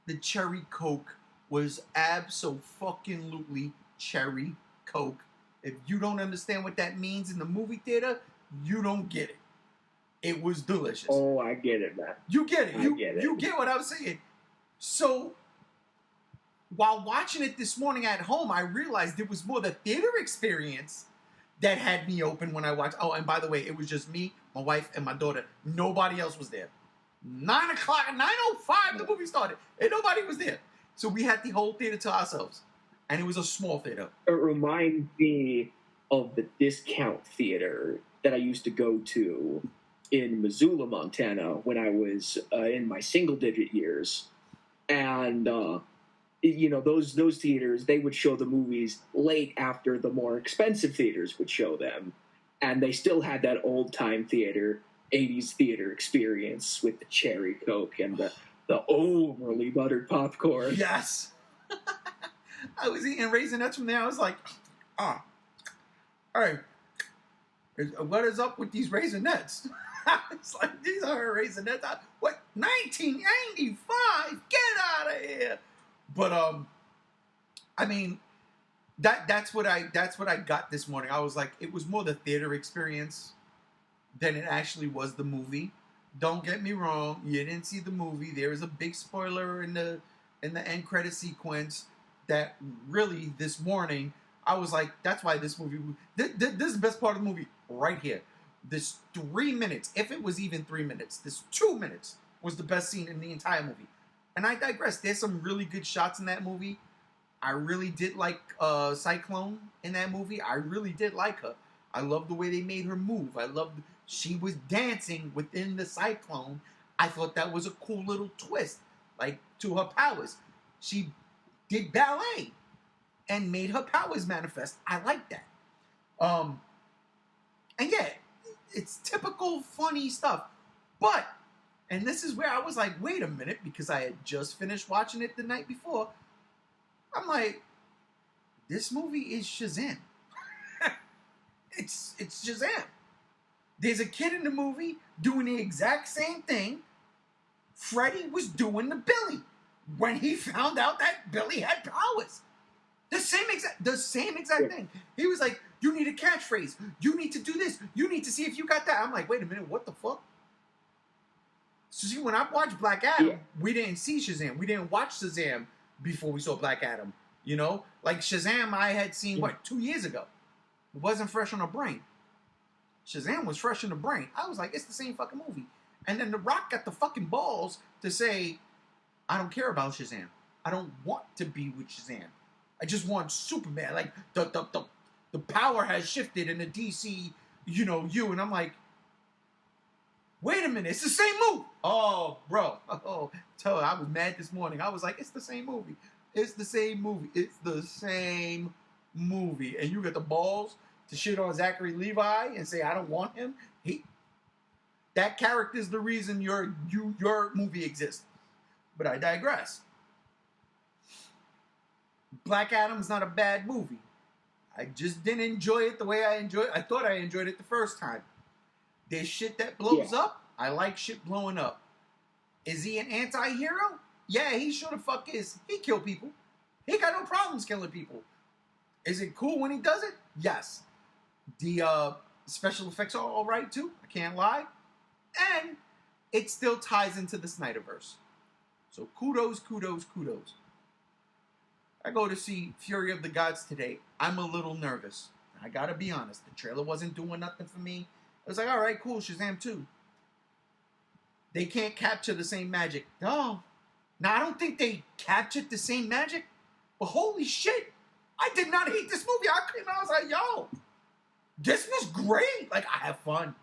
the cherry Coke was abso-fucking-lutely cherry Coke. If you don't understand what that means in the movie theater, you don't get it. It was delicious. Oh, I get it, man. You get it. I get it. You get what I'm saying. So, while watching it this morning at home, I realized it was more the theater experience that had me open when I watched. Oh, and by the way, it was just me, my wife, and my daughter. Nobody else was there. 9 o'clock, 9:05, the movie started, and nobody was there. So we had the whole theater to ourselves, and it was a small theater. It reminds me of the discount theater that I used to go to in Missoula, Montana, when I was in my single-digit years, and those theaters, they would show the movies late after the more expensive theaters would show them, and they still had that old-time theater, 80s theater experience with the cherry Coke and the overly buttered popcorn. Yes. I was eating Raisinets from there. I was like, all right, what is up with these Raisinets? It's like, these are Raisinets. What, 1995? Get out of here. But, I mean, that's what I got this morning. I was like, it was more the theater experience than it actually was the movie. Don't get me wrong, you didn't see the movie. There is a big spoiler in the end credit sequence that really this morning I was like, that's why this movie, this is the best part of the movie right here. This 3 minutes, if it was even 3 minutes, this 2 minutes was the best scene in the entire movie. And I digress. There's some really good shots in that movie. I really did like Cyclone in that movie. I really did like her. I love the way they made her move. I loved she was dancing within the cyclone. I thought that was a cool little twist, like to her powers. She did ballet and made her powers manifest. I like that. And yeah, it's typical funny stuff. But, and this is where I was like, wait a minute, because I had just finished watching it the night before. I'm like, this movie is Shazam. It's Shazam. There's a kid in the movie doing the exact same thing Freddy was doing to Billy when he found out that Billy had powers. The same exact thing. He was like, you need a catchphrase. You need to do this. You need to see if you got that. I'm like, wait a minute, what the fuck? So see, when I watched Black Adam, we didn't see Shazam. We didn't watch Shazam before we saw Black Adam. You know? Like Shazam I had seen, 2 years ago. It wasn't fresh on the brain. Shazam was fresh in the brain. I was like, it's the same fucking movie. And then The Rock got the fucking balls to say, I don't care about Shazam. I don't want to be with Shazam. I just want Superman. Like, the power has shifted in the DC, and I'm like, wait a minute, it's the same movie. Oh, bro. I was mad this morning. I was like, it's the same movie. It's the same movie. It's the same movie. And you get the balls to shit on Zachary Levi and say, I don't want him. That character is the reason your movie exists. But I digress. Black Adam's not a bad movie. I just didn't enjoy it the way I thought I enjoyed it the first time. There's shit that blows up. I like shit blowing up. Is he an anti-hero? Yeah, he sure the fuck is. He kill people. He got no problems killing people. Is it cool when he does it? Yes. The special effects are all right too. I can't lie. And it still ties into the Snyderverse. So kudos. I go to see Fury of the Gods today. I'm a little nervous. I gotta be honest. The trailer wasn't doing nothing for me. I was like, all right, cool, Shazam 2. They can't capture the same magic. No. Now, I don't think they captured the same magic, but holy shit, I did not hate this movie. I was like, yo, this was great. Like, I have fun.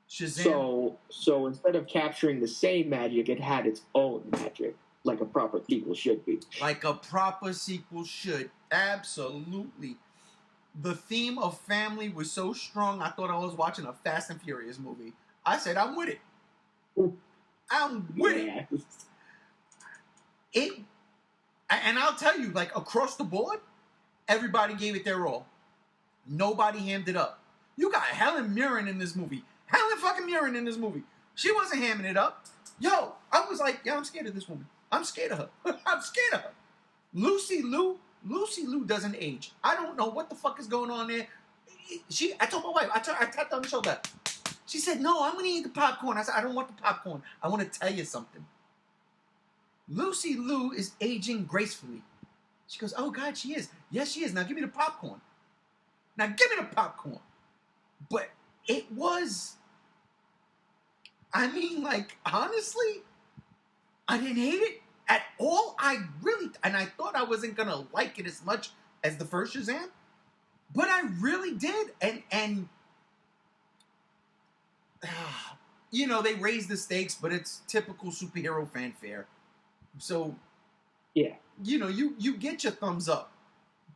Shazam. So instead of capturing the same magic, it had its own magic, like a proper sequel should be. Like a proper sequel should. Absolutely. The theme of family was so strong, I thought I was watching a Fast and Furious movie. I said, I'm with it. I'm with it. And I'll tell you, like, across the board, everybody gave it their all. Nobody hammed it up. You got Helen Mirren in this movie. Helen fucking Mirren in this movie. She wasn't hamming it up. Yo, I was like, yeah, I'm scared of this woman. I'm scared of her. I'm scared of her. Lucy Liu doesn't age. I don't know what the fuck is going on there. I told my wife, I tapped her on the shoulder. She said, no, I'm going to eat the popcorn. I said, I don't want the popcorn. I want to tell you something. Lucy Liu is aging gracefully. She goes, oh, God, she is. Yes, she is. Now give me the popcorn. But it was, I mean, like, honestly, I didn't hate it at all. And I thought I wasn't going to like it as much as the first Shazam, but I really did. And you know, they raised the stakes, but it's typical superhero fanfare. So, yeah, you know, you get your thumbs up.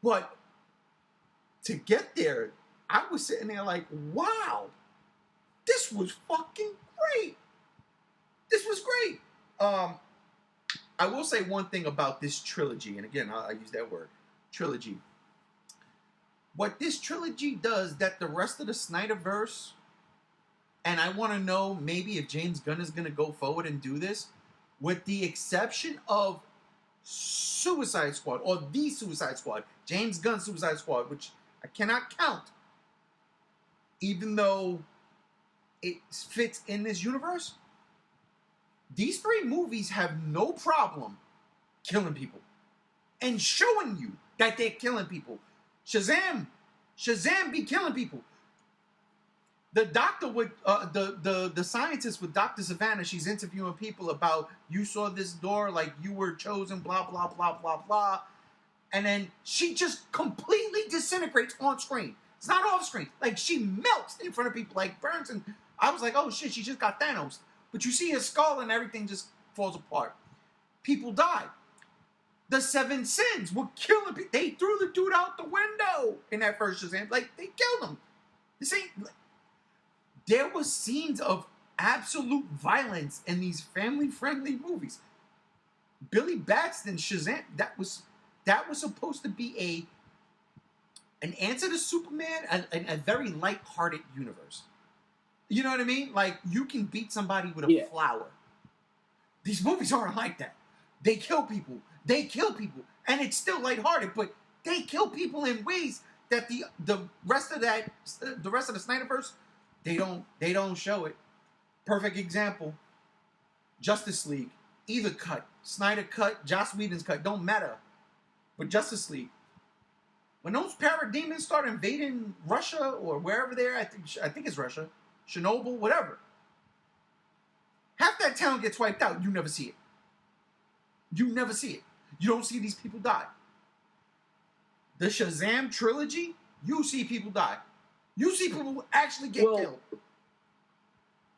But to get there, I was sitting there like, wow, this was fucking great. This was great. I will say one thing about this trilogy, and again, I use that word, trilogy. What this trilogy does that the rest of the Snyderverse, and I want to know maybe if James Gunn is going to go forward and do this, with the exception of Suicide Squad, or the Suicide Squad, James Gunn's Suicide Squad, which I cannot count, even though it fits in this universe. These three movies have no problem killing people and showing you that they're killing people. Shazam be killing people. The doctor with the scientist with Dr. Savannah, she's interviewing people about, you saw this door, like you were chosen, blah blah blah blah blah, and then she just completely disintegrates on screen. It's not off screen. Like, she melts in front of people, like burns, and I was like, oh shit, she just got Thanos. But you see his skull and everything just falls apart. People died. The Seven Sins were killing people. They threw the dude out the window in that first Shazam. Like, they killed him. This ain't... There was scenes of absolute violence in these family-friendly movies. Billy Batson, Shazam, that was supposed to be an answer to Superman, a very light-hearted universe. You know what I mean? Like, you can beat somebody with a flower. These movies aren't like that. They kill people. And it's still lighthearted, but they kill people in ways that the rest of the Snyderverse, they don't show it. Perfect example. Justice League. Either cut. Snyder cut, Joss Whedon's cut. Don't matter. But Justice League. When those parademons start invading Russia or wherever they're, I think it's Russia, Chernobyl, whatever. Half that town gets wiped out. You never see it. You don't see these people die. The Shazam trilogy, you see people die. You see people actually get killed.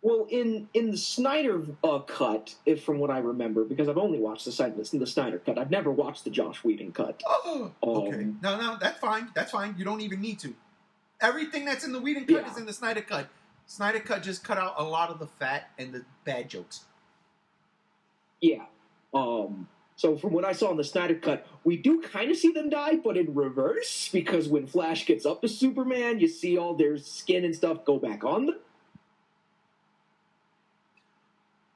Well, in the Snyder cut, if from what I remember, because I've only watched the Snyder cut, I've never watched the Josh Whedon cut. Oh, okay. No, that's fine. That's fine. You don't even need to. Everything that's in the Whedon cut is in the Snyder cut. Snyder cut just cut out a lot of the fat and the bad jokes. Yeah. So from what I saw in the Snyder cut, we do kind of see them die, but in reverse, because when Flash gets up to Superman, you see all their skin and stuff go back on them.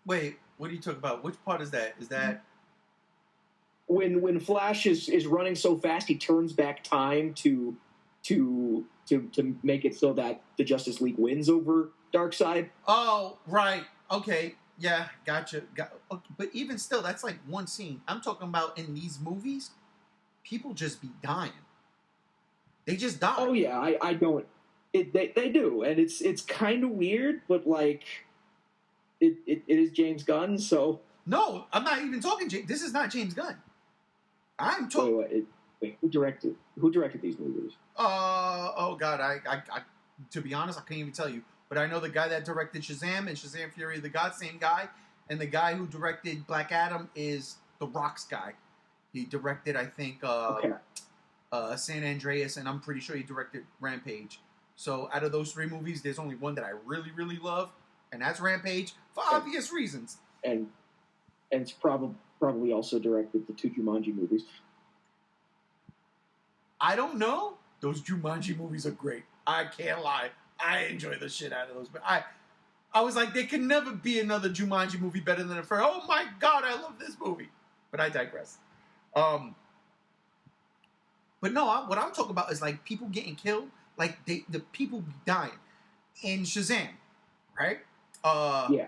Wait, what are you talking about? Which part is that? Is that when Flash is running so fast, he turns back time to make it so that the Justice League wins over Darkseid? Oh, right. Okay. Yeah, gotcha. But even still, that's like one scene. I'm talking about in these movies, people just be dying. They just die. Oh yeah, I don't. They do, and it's kind of weird, but like, it is James Gunn, so. No, I'm not even talking. This is not James Gunn. I'm talking. Wait, who directed these movies? Oh God, I to be honest, I can't even tell you. But I know the guy that directed Shazam and Shazam Fury of the Gods, same guy. And the guy who directed Black Adam is The Rock's guy. He directed, I think, San Andreas, and I'm pretty sure he directed Rampage. So out of those three movies, there's only one that I really, really love, and that's Rampage, for obvious reasons. And it's probably also directed the two Jumanji movies. I don't know. Those Jumanji movies are great. I can't lie. I enjoy the shit out of those. But I was like, there can never be another Jumanji movie better than the first. Oh my God, I love this movie. But I digress. But no, what I'm talking about is like people getting killed. Like the people be dying. In Shazam, right? Yeah.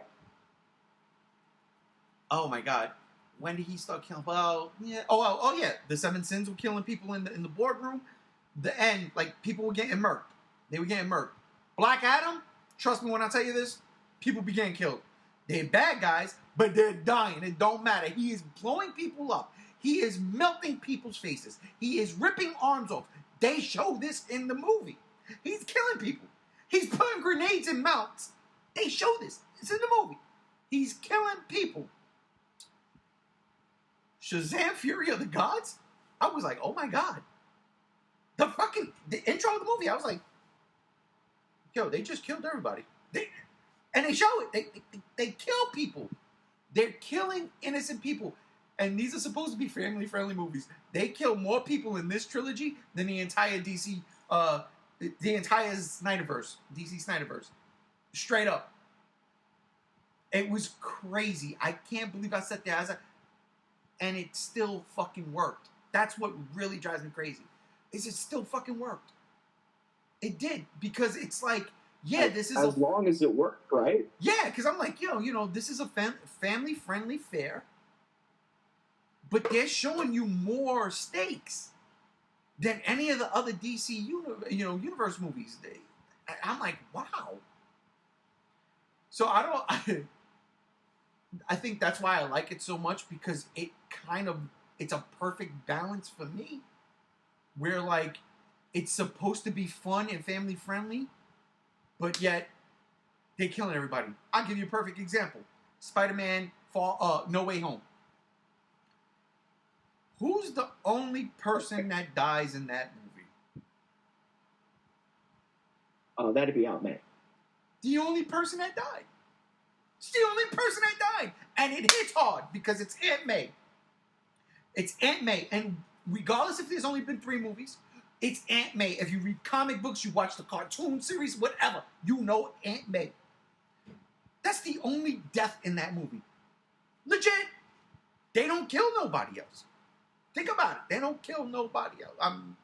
Oh my God. When did he start killing? Well, yeah. Oh yeah. The Seven Sins were killing people in the boardroom. The end, like people were getting murked. They were getting murked. Black Adam, trust me when I tell you this, people be getting killed. They're bad guys, but they're dying. It don't matter. He is blowing people up. He is melting people's faces. He is ripping arms off. They show this in the movie. He's killing people. He's putting grenades in mouths. They show this. It's in the movie. He's killing people. Shazam Fury of the Gods? I was like, oh my God. The intro of the movie, I was like, yo, they just killed everybody. And they show it. They kill people. They're killing innocent people. And these are supposed to be family-friendly movies. They kill more people in this trilogy than the entire DC, the entire Snyderverse, DC Snyderverse. Straight up. It was crazy. I can't believe I sat there. And it still fucking worked. That's what really drives me crazy. Is it still fucking worked? It did, because it's like, yeah, this is as long as it worked, right? Yeah, because I'm like, this is a family-friendly fare, but they're showing you more stakes than any of the other DC universe movies. I'm like, wow. So I think that's why I like it so much, because it's a perfect balance for me, where like it's supposed to be fun and family friendly, but yet they're killing everybody. I'll give you a perfect example. Spider-Man No Way Home. Who's the only person that dies in that movie? That'd be Aunt May. The only person that died. It's the only person that died. And it hits hard because it's Aunt May. It's Aunt May. And regardless if there's only been 3 movies, it's Aunt May. If you read comic books, you watch the cartoon series, whatever, you know Aunt May. That's the only death in that movie. Legit. They don't kill nobody else. Think about it. They don't kill nobody else. I'm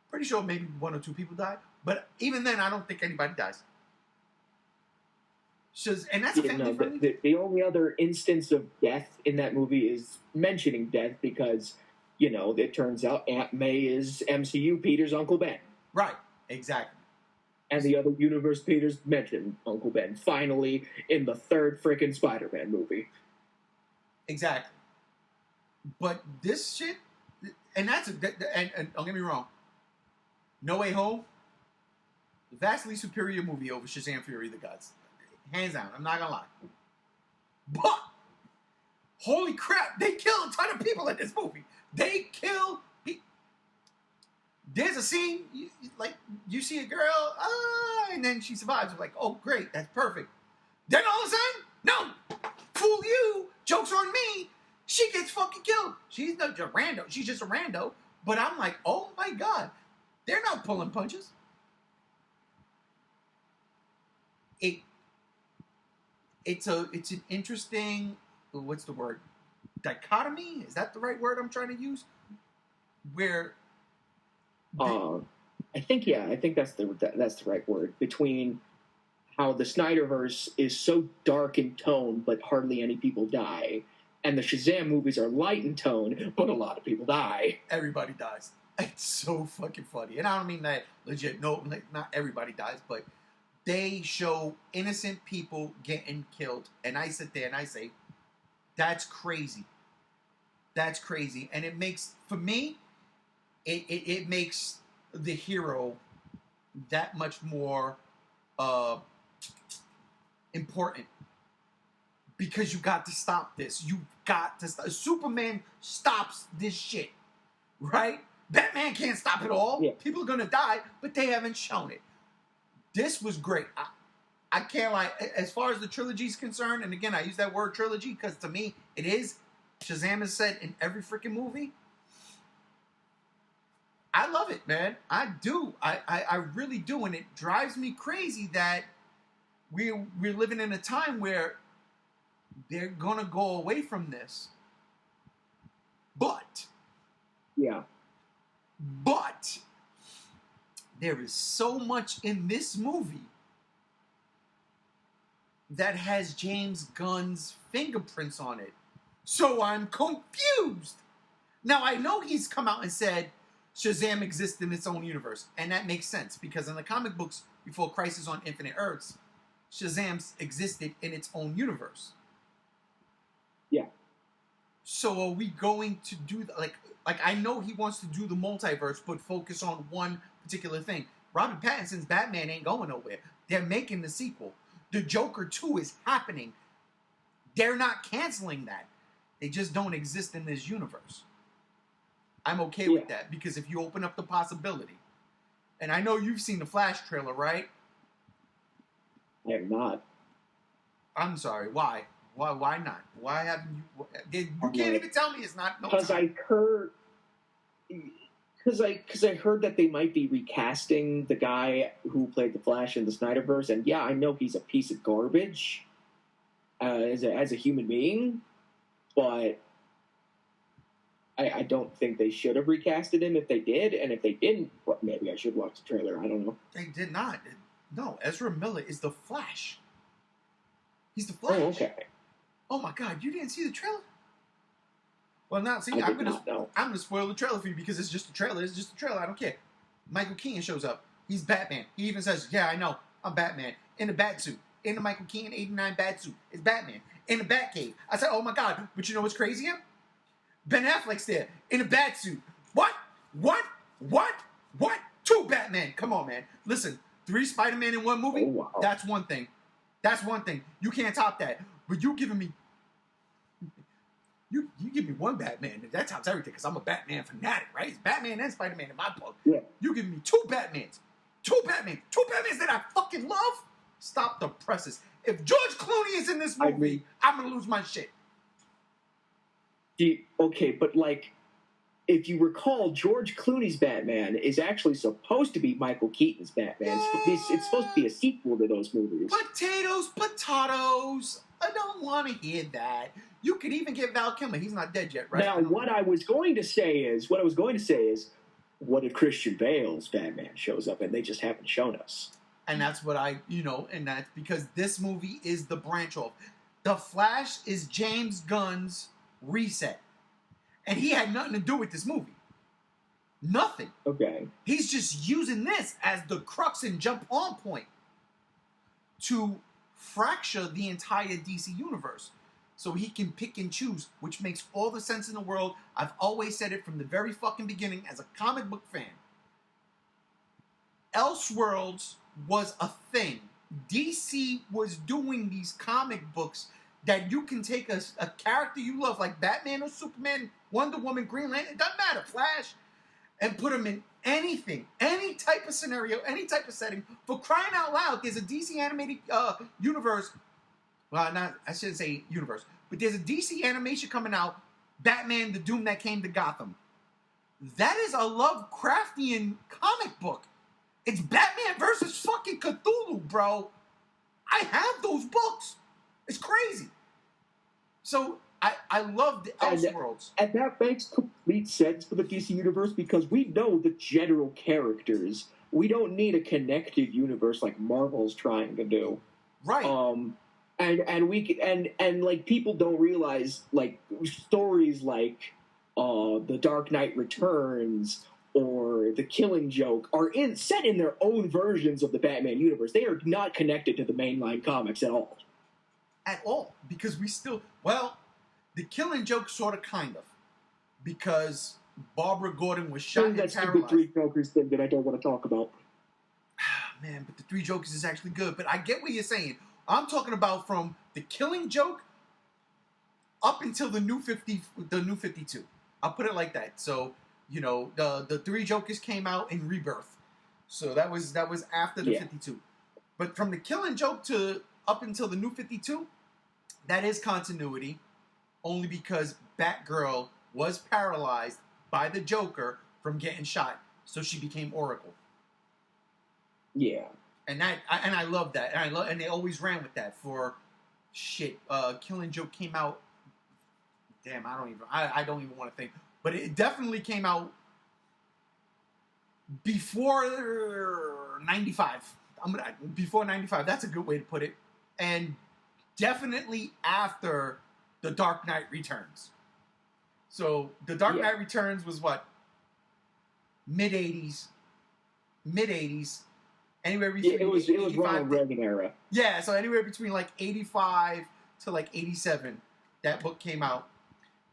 pretty sure maybe 1 or 2 people died. But even then, I don't think anybody dies. And that's a family friendly. The only other instance of death in that movie is mentioning death because, it turns out Aunt May is MCU Peter's Uncle Ben. Right, exactly. And the other universe Peters mentioned Uncle Ben, finally, in the 3rd frickin' Spider-Man movie. Exactly. But this shit, and don't get me wrong, No Way Home, vastly superior movie over Shazam Fury of the Gods. hands down. I'm not gonna lie. But holy crap, they kill a ton of people in this movie. They kill people. There's a scene, like, you see a girl, and then she survives. I'm like, oh, great, that's perfect. Then all of a sudden, no, fool you, joke's on me. She gets fucking killed. She's not a rando. She's just a rando. But I'm like, oh my God, they're not pulling punches. It's an interesting, what's the word? Dichotomy? Is that the right word I'm trying to use? Where I think that's the right word, between how the Snyderverse is so dark in tone but hardly any people die, and the Shazam movies are light in tone but a lot of people die. Everybody dies. It's so fucking funny. And I don't mean that legit. No, like, not everybody dies, but they show innocent people getting killed. And I sit there and I say, that's crazy. That's crazy. And it makes, for me, it makes the hero that much more important. Because you got to stop this. You got to stop. Superman stops this shit. Right? Batman can't stop it all. Yeah. People are going to die, but they haven't shown it. This was great. I can't lie. As far as the trilogy is concerned, and again, I use that word trilogy because to me, it is. Shazam is said in every freaking movie. I love it, man. I do. I really do. And it drives me crazy that we're living in a time where they're going to go away from this. But there is so much in this movie that has James Gunn's fingerprints on it. So I'm confused. Now, I know he's come out and said Shazam exists in its own universe. And that makes sense because in the comic books before Crisis on Infinite Earths, Shazam existed in its own universe. Yeah. So are we going to do that? Like I know he wants to do the multiverse, but focus on one particular thing. Robert Pattinson's Batman ain't going nowhere. They're making the sequel. The Joker 2 is happening. They're not canceling that. They just don't exist in this universe. I'm okay with that because if you open up the possibility, and I know you've seen the Flash trailer, right? I have not. I'm sorry. Why? Why not? Why haven't you? You can't even tell me it's not. Because I heard. Because I heard that they might be recasting the guy who played the Flash in the Snyderverse, and yeah, I know he's a piece of garbage as a human being, but I don't think they should have recasted him if they did, and if they didn't, well, maybe I should watch the trailer. I don't know. They did not. No, Ezra Miller is the Flash. He's the Flash. Oh, okay. Oh my God, you didn't see the trailer? Well, now see, I'm gonna spoil the trailer for you because it's just a trailer. It's just a trailer. I don't care. Michael Keaton shows up. He's Batman. He even says, "Yeah, I know, I'm Batman in the bat suit, in the Michael Keaton '89 bat suit. It's Batman in the Batcave." I said, "Oh my God!" But you know what's crazier? Ben Affleck's there in a bat suit. What? 2 Batman. Come on, man. Listen, 3 Spider-Man in one movie. Oh, wow. That's one thing. That's one thing. You can't top that. But you giving me. You give me 1 Batman, that tops everything, because I'm a Batman fanatic, right? It's Batman and Spider-Man in my book. Yeah. You give me 2 Batmans. 2 Batmans that I fucking love? Stop the presses. If George Clooney is in this movie, I'm going to lose my shit. Okay, but like, if you recall, George Clooney's Batman is actually supposed to be Michael Keaton's Batman. It's supposed to be a sequel to those movies. Potatoes. I don't want to hear that. You could even get Val Kilmer. He's not dead yet, right? Now, what I was going to say is, what if Christian Bale's Batman shows up and they just haven't shown us? And that's what and that's because this movie is the branch off. The Flash is James Gunn's reset. And he had nothing to do with this movie. Nothing. Okay. He's just using this as the crux and jump on point to fracture the entire DC universe. So he can pick and choose, which makes all the sense in the world. I've always said it from the very fucking beginning as a comic book fan. Elseworlds was a thing. DC was doing these comic books that you can take a character you love, like Batman or Superman, Wonder Woman, Green Lantern, it doesn't matter, Flash, and put them in anything, any type of scenario, any type of setting. For crying out loud, there's a DC animated universe. Well, not I shouldn't say universe, but there's a DC animation coming out, Batman: The Doom That Came to Gotham. That is a Lovecraftian comic book. It's Batman versus fucking Cthulhu, bro. I have those books. It's crazy. So I love the Elseworlds. And that makes complete sense for the DC universe because we know the general characters. We don't need a connected universe like Marvel's trying to do. Right. And like people don't realize like stories like The Dark Knight Returns or The Killing Joke are set in their own versions of the Batman universe. They are not connected to the mainline comics at all. At all. Because we still... Well, The Killing Joke sort of kind of. Because Barbara Gordon was shot and paralyzed. That's the Three Jokers thing that I don't want to talk about. Man, but The Three Jokers is actually good. But I get what you're saying. I'm talking about from The Killing Joke up until the new 52. I'll put it like that. So... You know, the Three Jokers came out in Rebirth, so that was after the 52. But from the Killing Joke to up until the new 52, that is continuity, only because Batgirl was paralyzed by the Joker from getting shot, so she became Oracle. Yeah, and I love that, and they always ran with that for shit. Killing Joke came out. Damn, I don't even want to think. But it definitely came out before 95. Before 95. That's a good way to put it. And definitely after The Dark Knight Returns. So The Dark Knight Returns was what? Mid-80s. Anywhere between it was Ronald Reagan era. Yeah, so anywhere between like 85 to like 87, that book came out.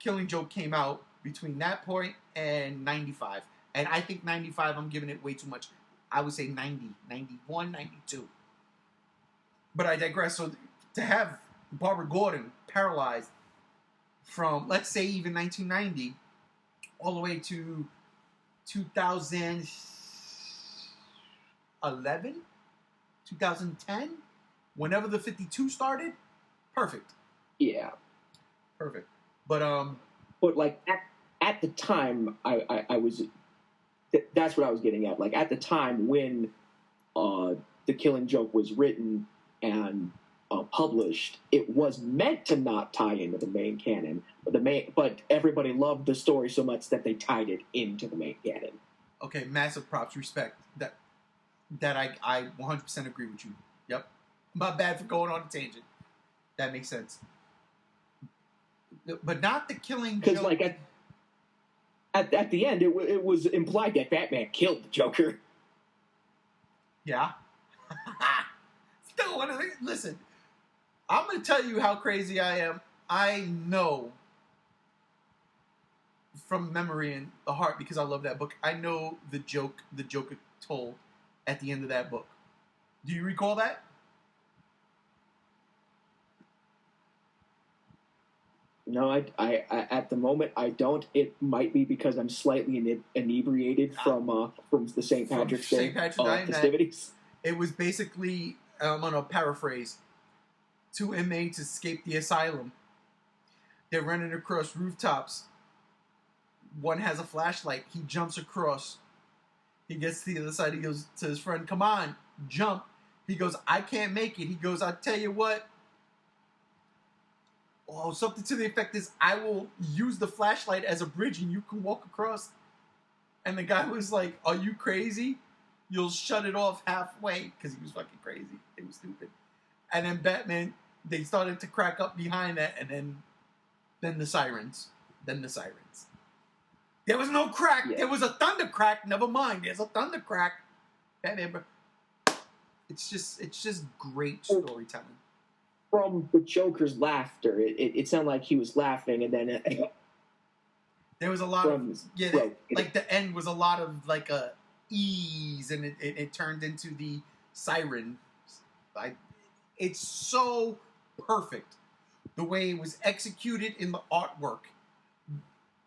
Killing Joke came out between that point and 95. And I think 95, I'm giving it way too much. I would say 90, 91, 92. But I digress. So to have Barbara Gordon paralyzed from, let's say, even 1990 all the way to 2011, 2010, whenever the 52 started, perfect. Yeah. Perfect. But like at the time, I was that's what I was getting at. Like at the time when The Killing Joke was written and published, it was meant to not tie into the main canon, but everybody loved the story so much that they tied it into the main canon. Okay, massive props, respect. That I 100% agree with you. Yep, my bad for going on a tangent. That makes sense. But not The Killing Joke. Because like at the end, it was implied that Batman killed the Joker. Yeah. Still one of the, listen, I'm going to tell you how crazy I am. I know from memory and the heart, because I love that book, I know the joke the Joker told at the end of that book. Do you recall that? No, I at the moment I don't. It might be because I'm slightly inebriated from the St. Patrick's Day festivities. It was basically, I'm going to paraphrase, 2 inmates escape the asylum. They're running across rooftops. One has a flashlight. He jumps across. He gets to the other side. He goes to his friend, "Come on, jump." He goes, "I can't make it." He goes, "I'll tell you what. Oh, something to the effect is, I will use the flashlight as a bridge and you can walk across." And the guy was like, "Are you crazy? You'll shut it off halfway," because he was fucking crazy. It was stupid. And then Batman, they started to crack up behind that, and then the sirens. There was no crack. Yeah. There was a thunder crack. Never mind. There's a thunder crack. Batman. It's just great storytelling. From the Joker's laughter, it sounded like he was laughing, and then there was a lot of like the end was a lot of like a ease, and it turned into the siren It's so perfect the way it was executed in the artwork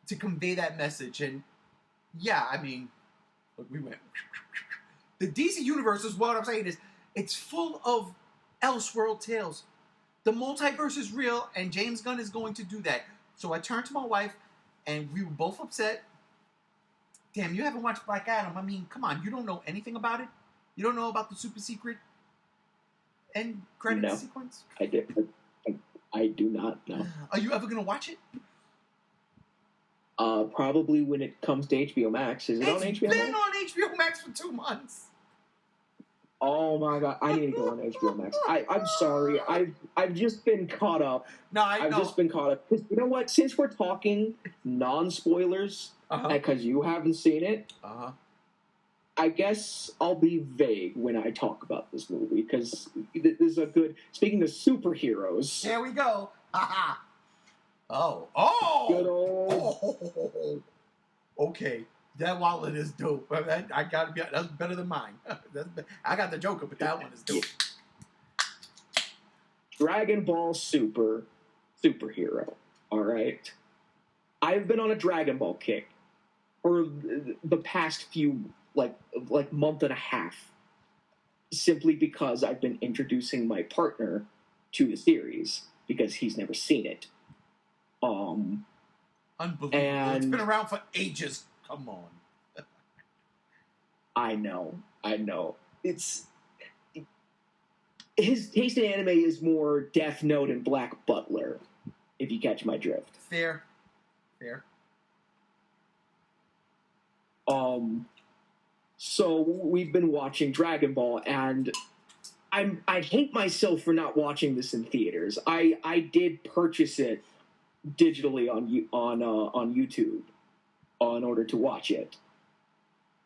to convey that message. And yeah, I mean, look, we went. The DC universe is what I'm saying is it's full of Elseworld tales. The multiverse is real, and James Gunn is going to do that. So I turned to my wife, and we were both upset. Damn, you haven't watched Black Adam. I mean, come on, you don't know anything about it? You don't know about the super secret end credit sequence? I did. I do not know. Are you ever going to watch it? Probably when it comes to HBO Max. Is it on HBO Max? It's been on HBO Max for 2 months. Oh my god, I need to go on HBO Max. I'm sorry, I've just been caught up. No, I've just been caught up. Because you know what? Since we're talking non-spoilers, because you haven't seen it, I guess I'll be vague when I talk about this movie. Because this is a good. Speaking of superheroes, there we go. Oh! Good old. Okay. That wallet is dope. I gotta be. That's better than mine. I got the Joker, but that one is dope. Dragon Ball superhero. All right. I've been on a Dragon Ball kick for the past few like month and a half, simply because I've been introducing my partner to the series because he's never seen it. Unbelievable. It's been around for ages. Come on. I know. His taste in anime is more Death Note and Black Butler, if you catch my drift. Fair. So we've been watching Dragon Ball, and I hate myself for not watching this in theaters. I did purchase it digitally on YouTube in order to watch it.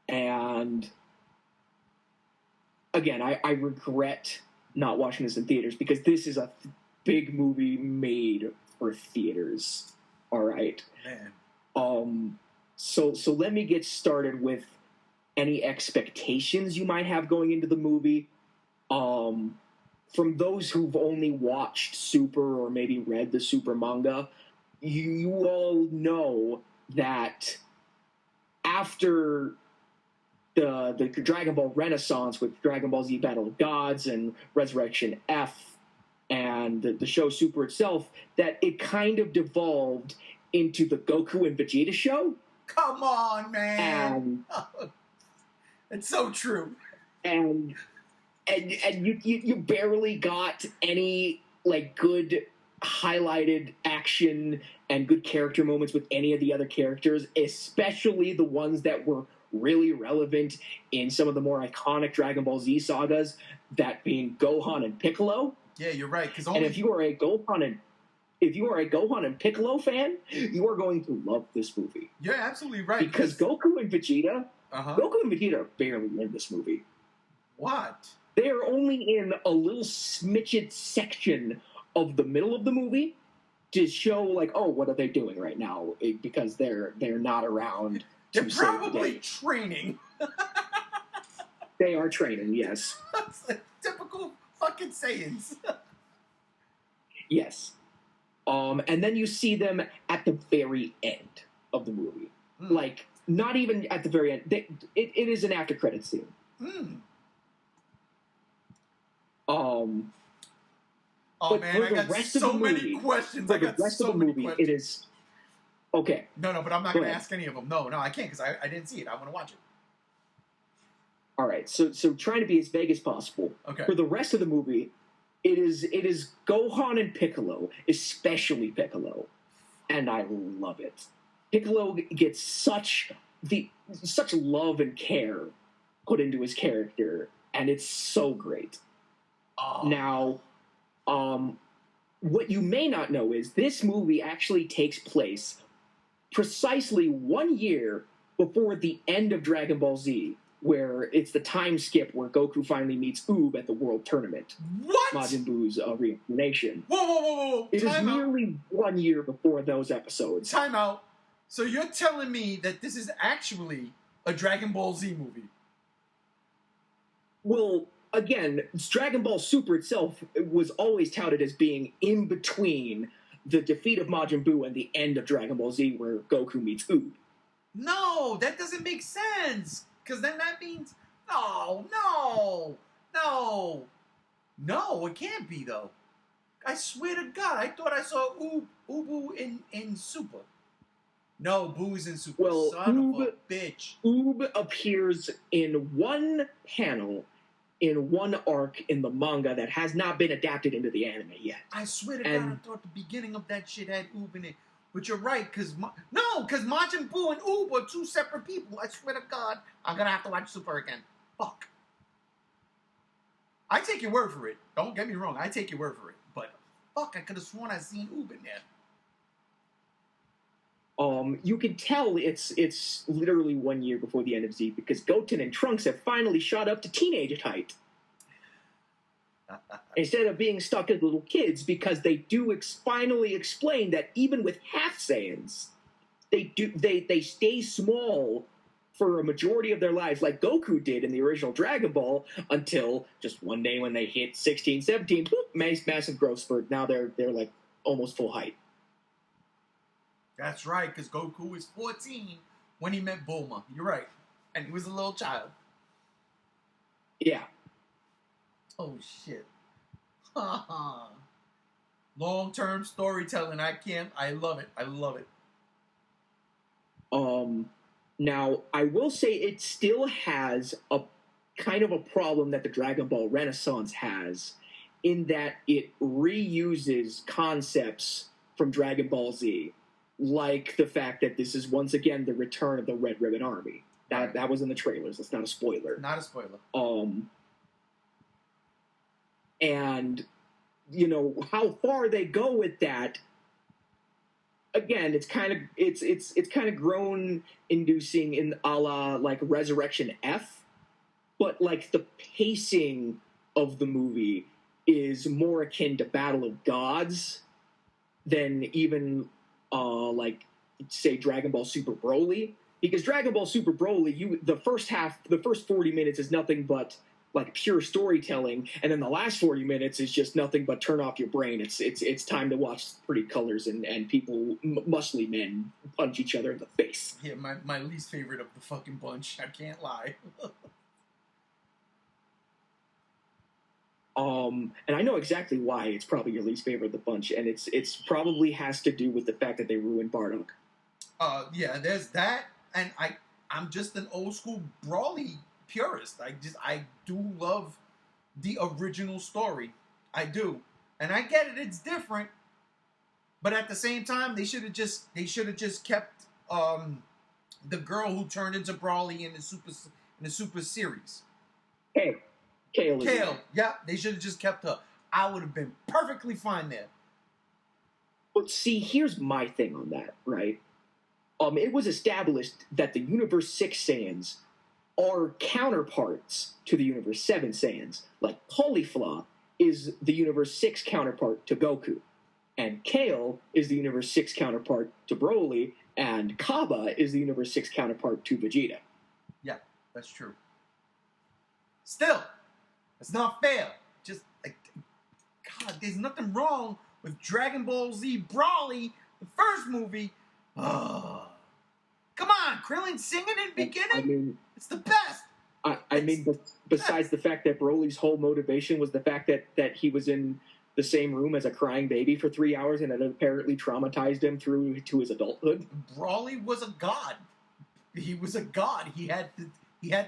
And again, I regret not watching this in theaters because this is a big movie made for theaters. All right. Man. So let me get started with any expectations you might have going into the movie. From those who've only watched Super or maybe read the Super manga, you all know that after the Dragon Ball Renaissance with Dragon Ball Z Battle of Gods and Resurrection F and the show Super itself, that it kind of devolved into the Goku and Vegeta show. Come on, man. It's so true. And you barely got any like good highlighted action and good character moments with any of the other characters, especially the ones that were really relevant in some of the more iconic Dragon Ball Z sagas, that being Gohan and Piccolo. Yeah, you're right. And if you are a Gohan and Piccolo fan, you are going to love this movie. You're absolutely right. Because Goku and Vegeta are barely in this movie. What? They are only in a little smidget section of the middle of the movie to show, like, oh, what are they doing right now? Because they're not around. They're probably training. They are training, yes. That's like typical fucking Saiyans. Yes. And then you see them at the very end of the movie. Like, not even at the very end. It is an after credit scene. Oh man, I got so many questions. I got so many questions. It is okay. No, but I'm not going to ask any of them. No, I can't because I didn't see it. I want to watch it. All right, so trying to be as vague as possible. Okay. For the rest of the movie, it is Gohan and Piccolo, especially Piccolo, and I love it. Piccolo gets such love and care put into his character, and it's so great. Now, what you may not know is this movie actually takes place precisely 1 year before the end of Dragon Ball Z, where it's the time skip where Goku finally meets Oob at the World Tournament. What? Majin Buu's reincarnation. Whoa. It is nearly 1 year before those episodes. Time out. So you're telling me that this is actually a Dragon Ball Z movie? Well, again, Dragon Ball Super itself was always touted as being in between the defeat of Majin Buu and the end of Dragon Ball Z, where Goku meets Oob. No, that doesn't make sense. Because then that means no, it can't be though. I swear to God, I thought I saw Ubu in Super. No, Boo's in Super. Well, Son of a bitch. Oob appears in one panel in one arc in the manga that has not been adapted into the anime yet. I swear to God, I thought the beginning of that shit had Oob in it. But you're right, because Majin Buu and Oob are two separate people. I swear to God, I'm going to have to watch Super again. Fuck. I take your word for it. Don't get me wrong. I take your word for it. But fuck, I could have sworn I seen Oob in there. You can tell it's literally 1 year before the end of Z because Goten and Trunks have finally shot up to teenage height. Instead of being stuck as little kids, because they do finally explain that even with half Saiyans, they stay small for a majority of their lives, like Goku did in the original Dragon Ball, until just one day when they hit 16, 17, boop, massive growth spurt. Now they're like almost full height. That's right, because Goku was 14 when he met Bulma. You're right. And he was a little child. Yeah. Oh, shit. Long-term storytelling. I love it. I love it. Now, I will say it still has a kind of a problem that the Dragon Ball Renaissance has, in that it reuses concepts from Dragon Ball Z. Like the fact that this is once again the return of the Red Ribbon Army. That was in the trailers. That's not a spoiler. Not a spoiler. And you know how far they go with that. Again, it's kind of groan inducing in a la like Resurrection F, but like the pacing of the movie is more akin to Battle of Gods than even like say Dragon Ball Super Broly, because Dragon Ball Super Broly, the first 40 minutes is nothing but like pure storytelling, and then the last 40 minutes is just nothing but turn off your brain. It's time to watch pretty colors and people, muscly men, punch each other in the face. Yeah, my least favorite of the fucking bunch. I can't lie. And I know exactly why it's probably your least favorite of the bunch, and it's probably has to do with the fact that they ruined Bardock. Yeah, there's that, and I'm just an old school Brawly purist. I do love the original story. I do. And I get it, it's different. But at the same time, they should have just kept the girl who turned into Brawly in the Super series. Kale. Yeah, they should have just kept her. I would have been perfectly fine there. But see, here's my thing on that, right? It was established that the Universe 6 Saiyans are counterparts to the Universe 7 Saiyans. Like, Caulifla is the Universe 6 counterpart to Goku, and Kale is the Universe 6 counterpart to Broly, and Kaba is the Universe 6 counterpart to Vegeta. Yeah, that's true. Still, it's not fair. Just, God, there's nothing wrong with Dragon Ball Z Brawly, the first movie. Come on, Krillin singing in the beginning? I mean, it's the best. I mean, besides the fact that Broly's whole motivation was the fact that he was in the same room as a crying baby for 3 hours, and it apparently traumatized him through to his adulthood. Brawly was a god. He was a god. He had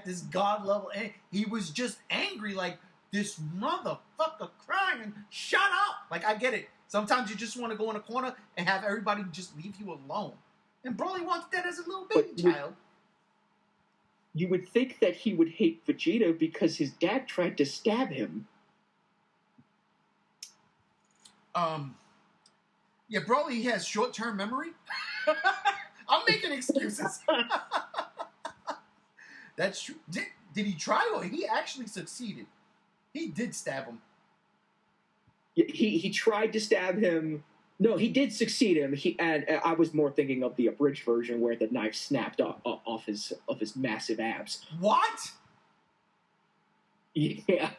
this god level, and he was just angry, like, this motherfucker crying, shut up! Like, I get it. Sometimes you just want to go in a corner and have everybody just leave you alone. And Broly wanted that as a little baby child. You would think that he would hate Vegeta because his dad tried to stab him. Yeah, Broly has short-term memory. I'm making excuses. That's true. Did he try, or he actually succeeded? He did stab him. He tried to stab him. No, he did succeed him. And I was more thinking of the abridged version where the knife snapped off his massive abs. What? Yeah.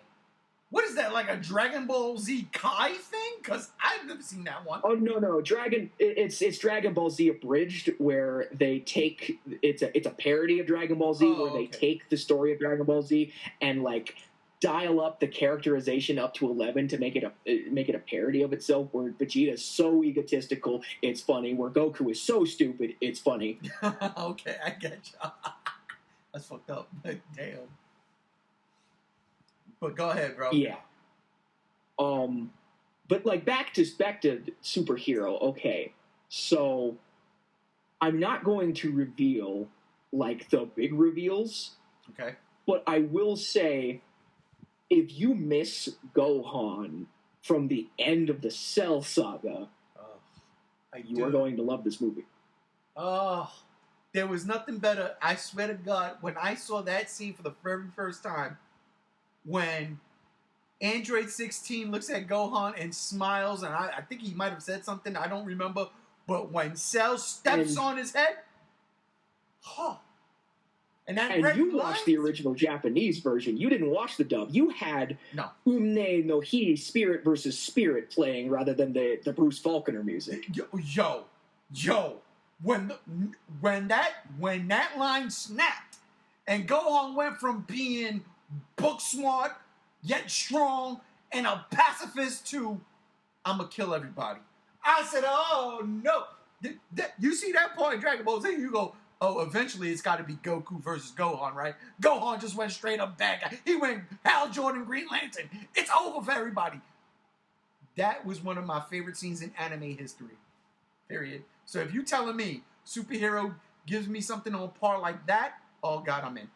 is that, like a Dragon Ball Z Kai thing? Because I've never seen that one. Oh no, it's Dragon Ball Z abridged, where they take it's a parody of Dragon Ball Z, where they take the story of Dragon Ball Z and like dial up the characterization up to 11 to make it a parody of itself. Where Vegeta is so egotistical, it's funny. Where Goku is so stupid, it's funny. Okay, I get you. That's fucked up. Damn. But go ahead, bro. Yeah. But like back to superhero. Okay, so I'm not going to reveal like the big reveals. Okay. But I will say, if you miss Gohan from the end of the Cell Saga, you are going to love this movie. Oh, there was nothing better. I swear to God, when I saw that scene for the very first time, when Android 16 looks at Gohan and smiles, and I think he might have said something, I don't remember, but when Cell steps on his head, and you watched the original Japanese version. You didn't watch the dub. You had Umne no Hi, Spirit versus Spirit playing rather than the Bruce Faulconer music. Yo, when that line snapped and Gohan went from being book smart yet strong and a pacifist to I'm gonna kill everybody, I said, oh no. You see that part in Dragon Ball Z, you go, oh, eventually it's got to be Goku versus Gohan, right? Gohan just went straight up bad guy. He went Hal Jordan, Green Lantern. It's over for everybody. That was one of my favorite scenes in anime history. Period. So if you telling me superhero gives me something on par like that, oh God, I'm in.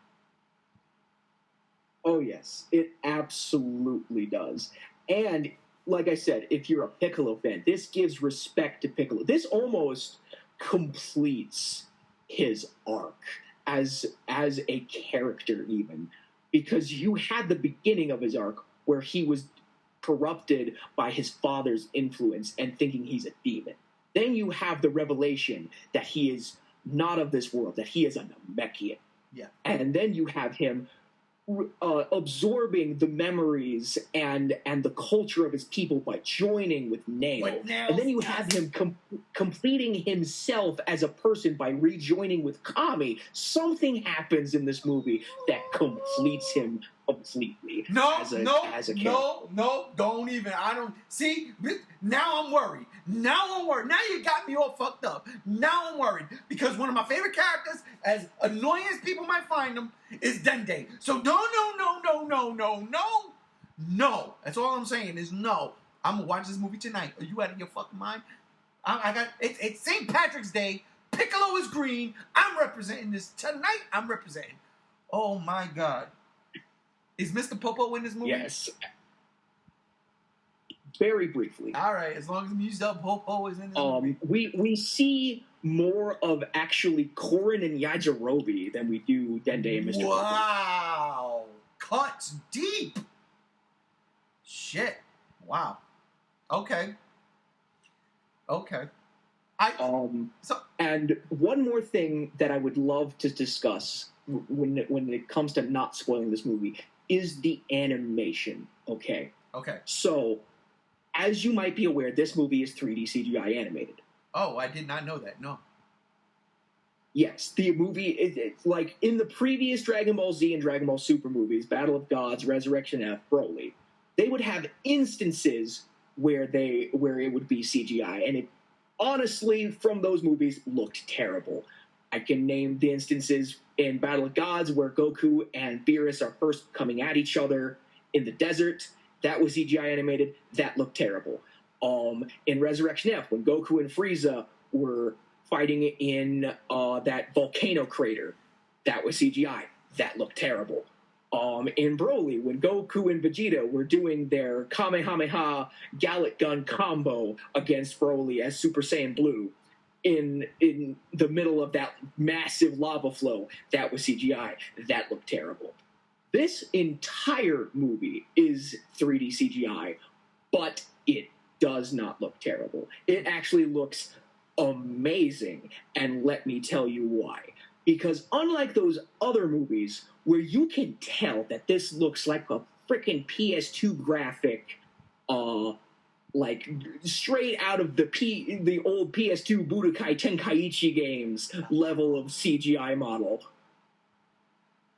Oh yes, it absolutely does. And like I said, if you're a Piccolo fan, this gives respect to Piccolo. This almost completes his arc as a character, even, because you had the beginning of his arc where he was corrupted by his father's influence and thinking he's a demon. Then you have the revelation that he is not of this world, that he is a Namekian. Yeah. And then you have him absorbing the memories and the culture of his people by joining with Nail. And then you have him completing himself as a person by rejoining with Kami. Something happens in this movie that completes him completely. No, don't even. I don't see. Now I'm worried. Now you got me all fucked up. Now I'm worried because one of my favorite characters, as annoying as people might find him, is Dende. So no. That's all I'm saying is no. I'm gonna watch this movie tonight. Are you out of your fucking mind? I got it's St. Patrick's Day. Piccolo is green. I'm representing this tonight. I'm representing. Oh my God. Is Mr. Popo in this movie? Yes. Very briefly. All right, as long as Mr. Popo is in this movie. We see more of actually Korin and Yajirobe than we do Dende and Mr. Popo. Wow. Cuts deep. Shit. Wow. Okay. And one more thing that I would love to discuss when it comes to not spoiling this movie is the animation. Okay. So, as you might be aware, this movie is 3D CGI animated. Oh, I did not know that. No. Yes, the movie it's like in the previous Dragon Ball Z and Dragon Ball Super movies, Battle of Gods, Resurrection F, Broly, they would have instances where it would be CGI, and it honestly, from those movies, looked terrible. I can name the instances in Battle of Gods where Goku and Beerus are first coming at each other in the desert. That was CGI animated. That looked terrible. In Resurrection F, when Goku and Frieza were fighting in that volcano crater, that was CGI. That looked terrible. In Broly, when Goku and Vegeta were doing their Kamehameha Gallic Gun combo against Broly as Super Saiyan Blue, in the middle of that massive lava flow, that was CGI. That looked terrible. This entire movie is 3D CGI, but it does not look terrible. It actually looks amazing, and let me tell you why. Because unlike those other movies where you can tell that this looks like a freaking PS2 graphic, like straight out of the old PS2 Budokai Tenkaichi games level of CGI model.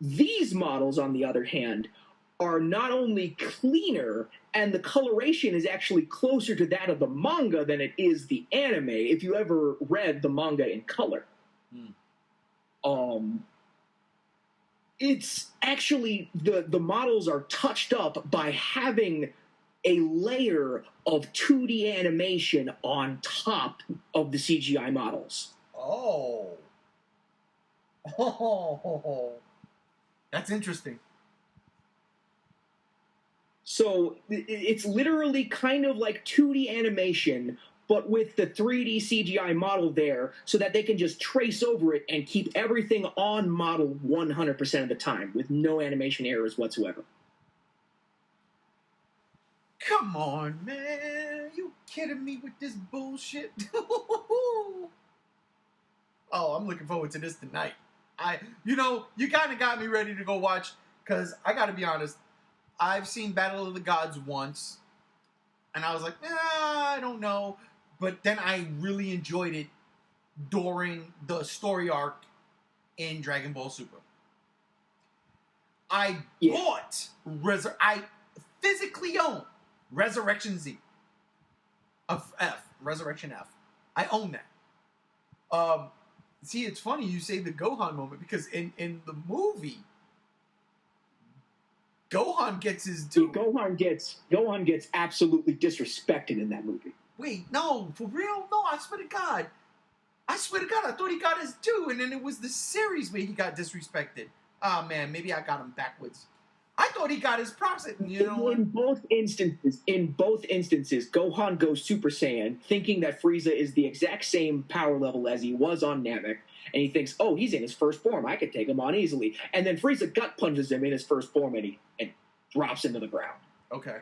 These models, on the other hand, are not only cleaner, and the coloration is actually closer to that of the manga than it is the anime, if you ever read the manga in color. It's actually, the models are touched up by having a layer of 2D animation on top of the CGI models. Oh. That's interesting. So it's literally kind of like 2D animation, but with the 3D CGI model there, so that they can just trace over it and keep everything on model 100% of the time with no animation errors whatsoever. Come on, man. You kidding me with this bullshit? Oh, I'm looking forward to this tonight. You kind of got me ready to go watch, because I got to be honest, I've seen Battle of the Gods once, and I was like, I don't know. But then I really enjoyed it during the story arc in Dragon Ball Super. I physically own Resurrection Z. Resurrection F. I own that. See, it's funny you say the Gohan moment, because in the movie, Gohan gets his due. Gohan gets absolutely disrespected in that movie. Wait, no, for real? No, I swear to God, I thought he got his due, and then it was the series where he got disrespected. Oh man, maybe I got him backwards. I thought he got his props. In both instances, Gohan goes Super Saiyan, thinking that Frieza is the exact same power level as he was on Namek, and he thinks, oh, he's in his first form, I could take him on easily. And then Frieza gut punches him in his first form, and drops him to the ground. Okay.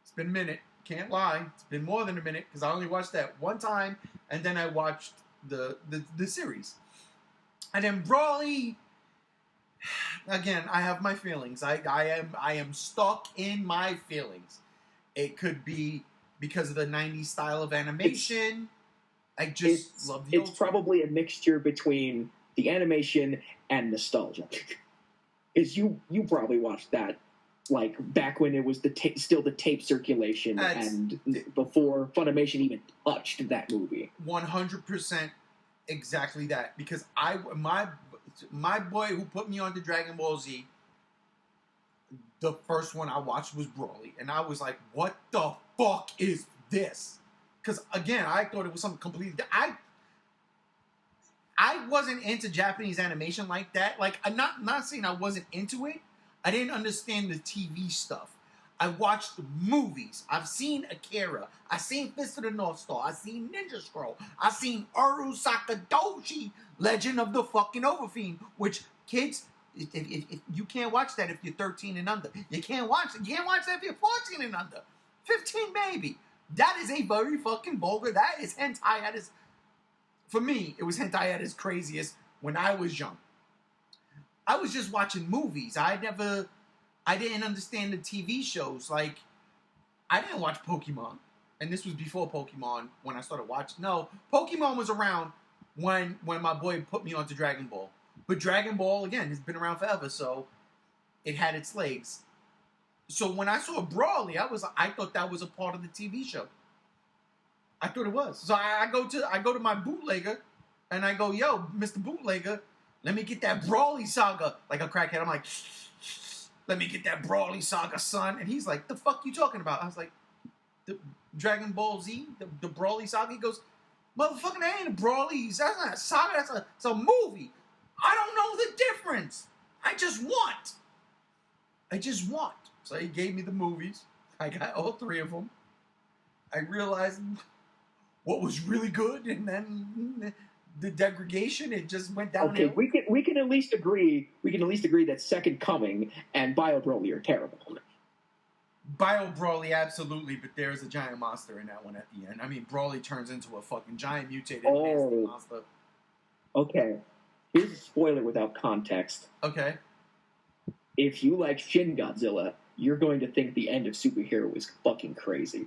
It's been a minute. Can't lie. It's been more than a minute, because I only watched that one time, and then I watched the series. And then Broly, again, I have my feelings. I am stuck in my feelings. It could be because of the 90s style of animation. I just love the old. It's probably a mixture between the animation and nostalgia. Is you probably watched that like back when it was still the tape circulation and before Funimation even touched that movie. 100% exactly that, because my boy who put me on to Dragon Ball Z, the first one I watched was Broly, and I was like, what the fuck is this? Because again, I thought it was something completely. I wasn't into Japanese animation like that. Like, I'm not saying I wasn't into it. I didn't understand the TV stuff. I watched movies. I've seen Akira. I've seen Fist of the North Star. I've seen Ninja Scroll. I've seen Uru Sakadoshi, Legend of the fucking Overfiend, which kids, if you can't watch that if you're 13 and under. You can't watch it. You can't watch that if you're 14 and under. 15 maybe. That is a very fucking vulgar. That is hentai at its. For me, it was hentai at its craziest when I was young. I was just watching movies. I didn't understand the TV shows. Like, I didn't watch Pokemon. And this was before Pokemon when I started watching. No, Pokemon was around when my boy put me onto Dragon Ball. But Dragon Ball, again, has been around forever, so it had its legs. So when I saw Broly, I thought that was a part of the TV show. I thought it was. So I go to my bootlegger, and I go, yo, Mr. Bootlegger, let me get that Broly saga. Like a crackhead, I'm like, let me get that Broly saga, son. And he's like, the fuck you talking about? I was like, the Dragon Ball Z, the Broly saga. He goes, motherfucker, that ain't a Broly. That's not a saga. It's a movie. I don't know the difference. I just want. So he gave me the movies. I got all three of them. I realized what was really good, and then the degradation, it just went downhill. Okay, we can at least agree. We can at least agree that Second Coming and Bio Broly are terrible. Bio Broly, absolutely, but there's a giant monster in that one at the end. I mean, Broly turns into a fucking giant mutated nasty monster. Okay. Here's a spoiler without context. Okay. If you like Shin Godzilla, you're going to think the end of Superhero is fucking crazy.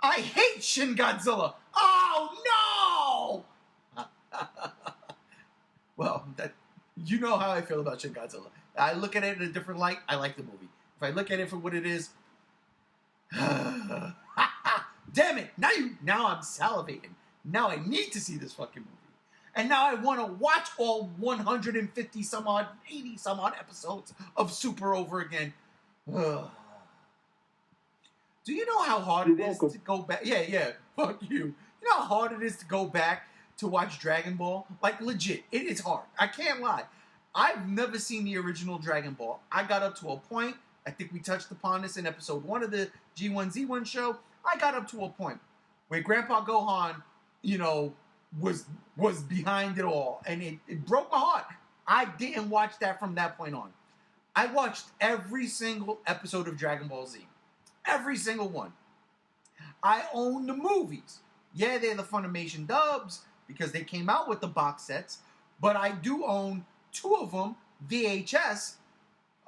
I hate Shin Godzilla. Oh no! Well, you know how I feel about Shin Godzilla. I look at it in a different light. I like the movie. If I look at it for what it is, damn it! Now I'm salivating. Now I need to see this fucking movie. And now I want to watch all 150 some odd, 80 some odd episodes of Super over again. Do you know how hard it is to go back? Yeah, fuck you. You know how hard it is to go back to watch Dragon Ball? Like, legit, it is hard. I can't lie. I've never seen the original Dragon Ball. I got up to a point, I think we touched upon this in episode 1 of the G1 Z1 show. I got up to a point where Grandpa Gohan, was behind it all, and it broke my heart. I didn't watch that from that point on. I watched every single episode of Dragon Ball Z. Every single one. I own the movies. Yeah, they're the Funimation dubs because they came out with the box sets, but I do own 2 of them, VHS,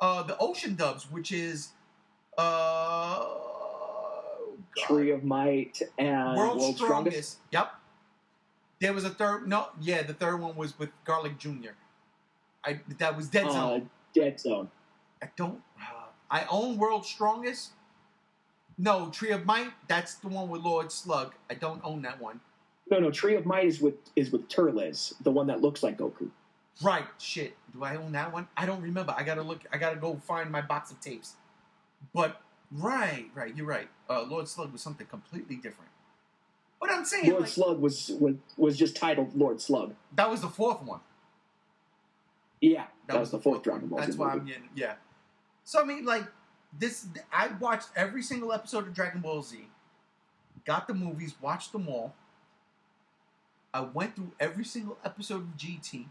the Ocean dubs, which is Tree of Might and World's Strongest. Yep. There was a third. No, yeah, the third one was with Garlic Jr. That was Dead Zone. Dead Zone. I own World's Strongest. No, Tree of Might. That's the one with Lord Slug. I don't own that one. No. Tree of Might is with Turles, the one that looks like Goku. Right. Shit. Do I own that one? I don't remember. I gotta look. I gotta go find my box of tapes. But right. You're right. Lord Slug was something completely different. But I'm saying Lord Slug was just titled Lord Slug. That was the 4th one. Yeah, that was the 4th Dragon Ball. That's why I'm getting. Yeah. So I mean, like this. I watched every single episode of Dragon Ball Z. Got the movies. Watched them all. I went through every single episode of GT.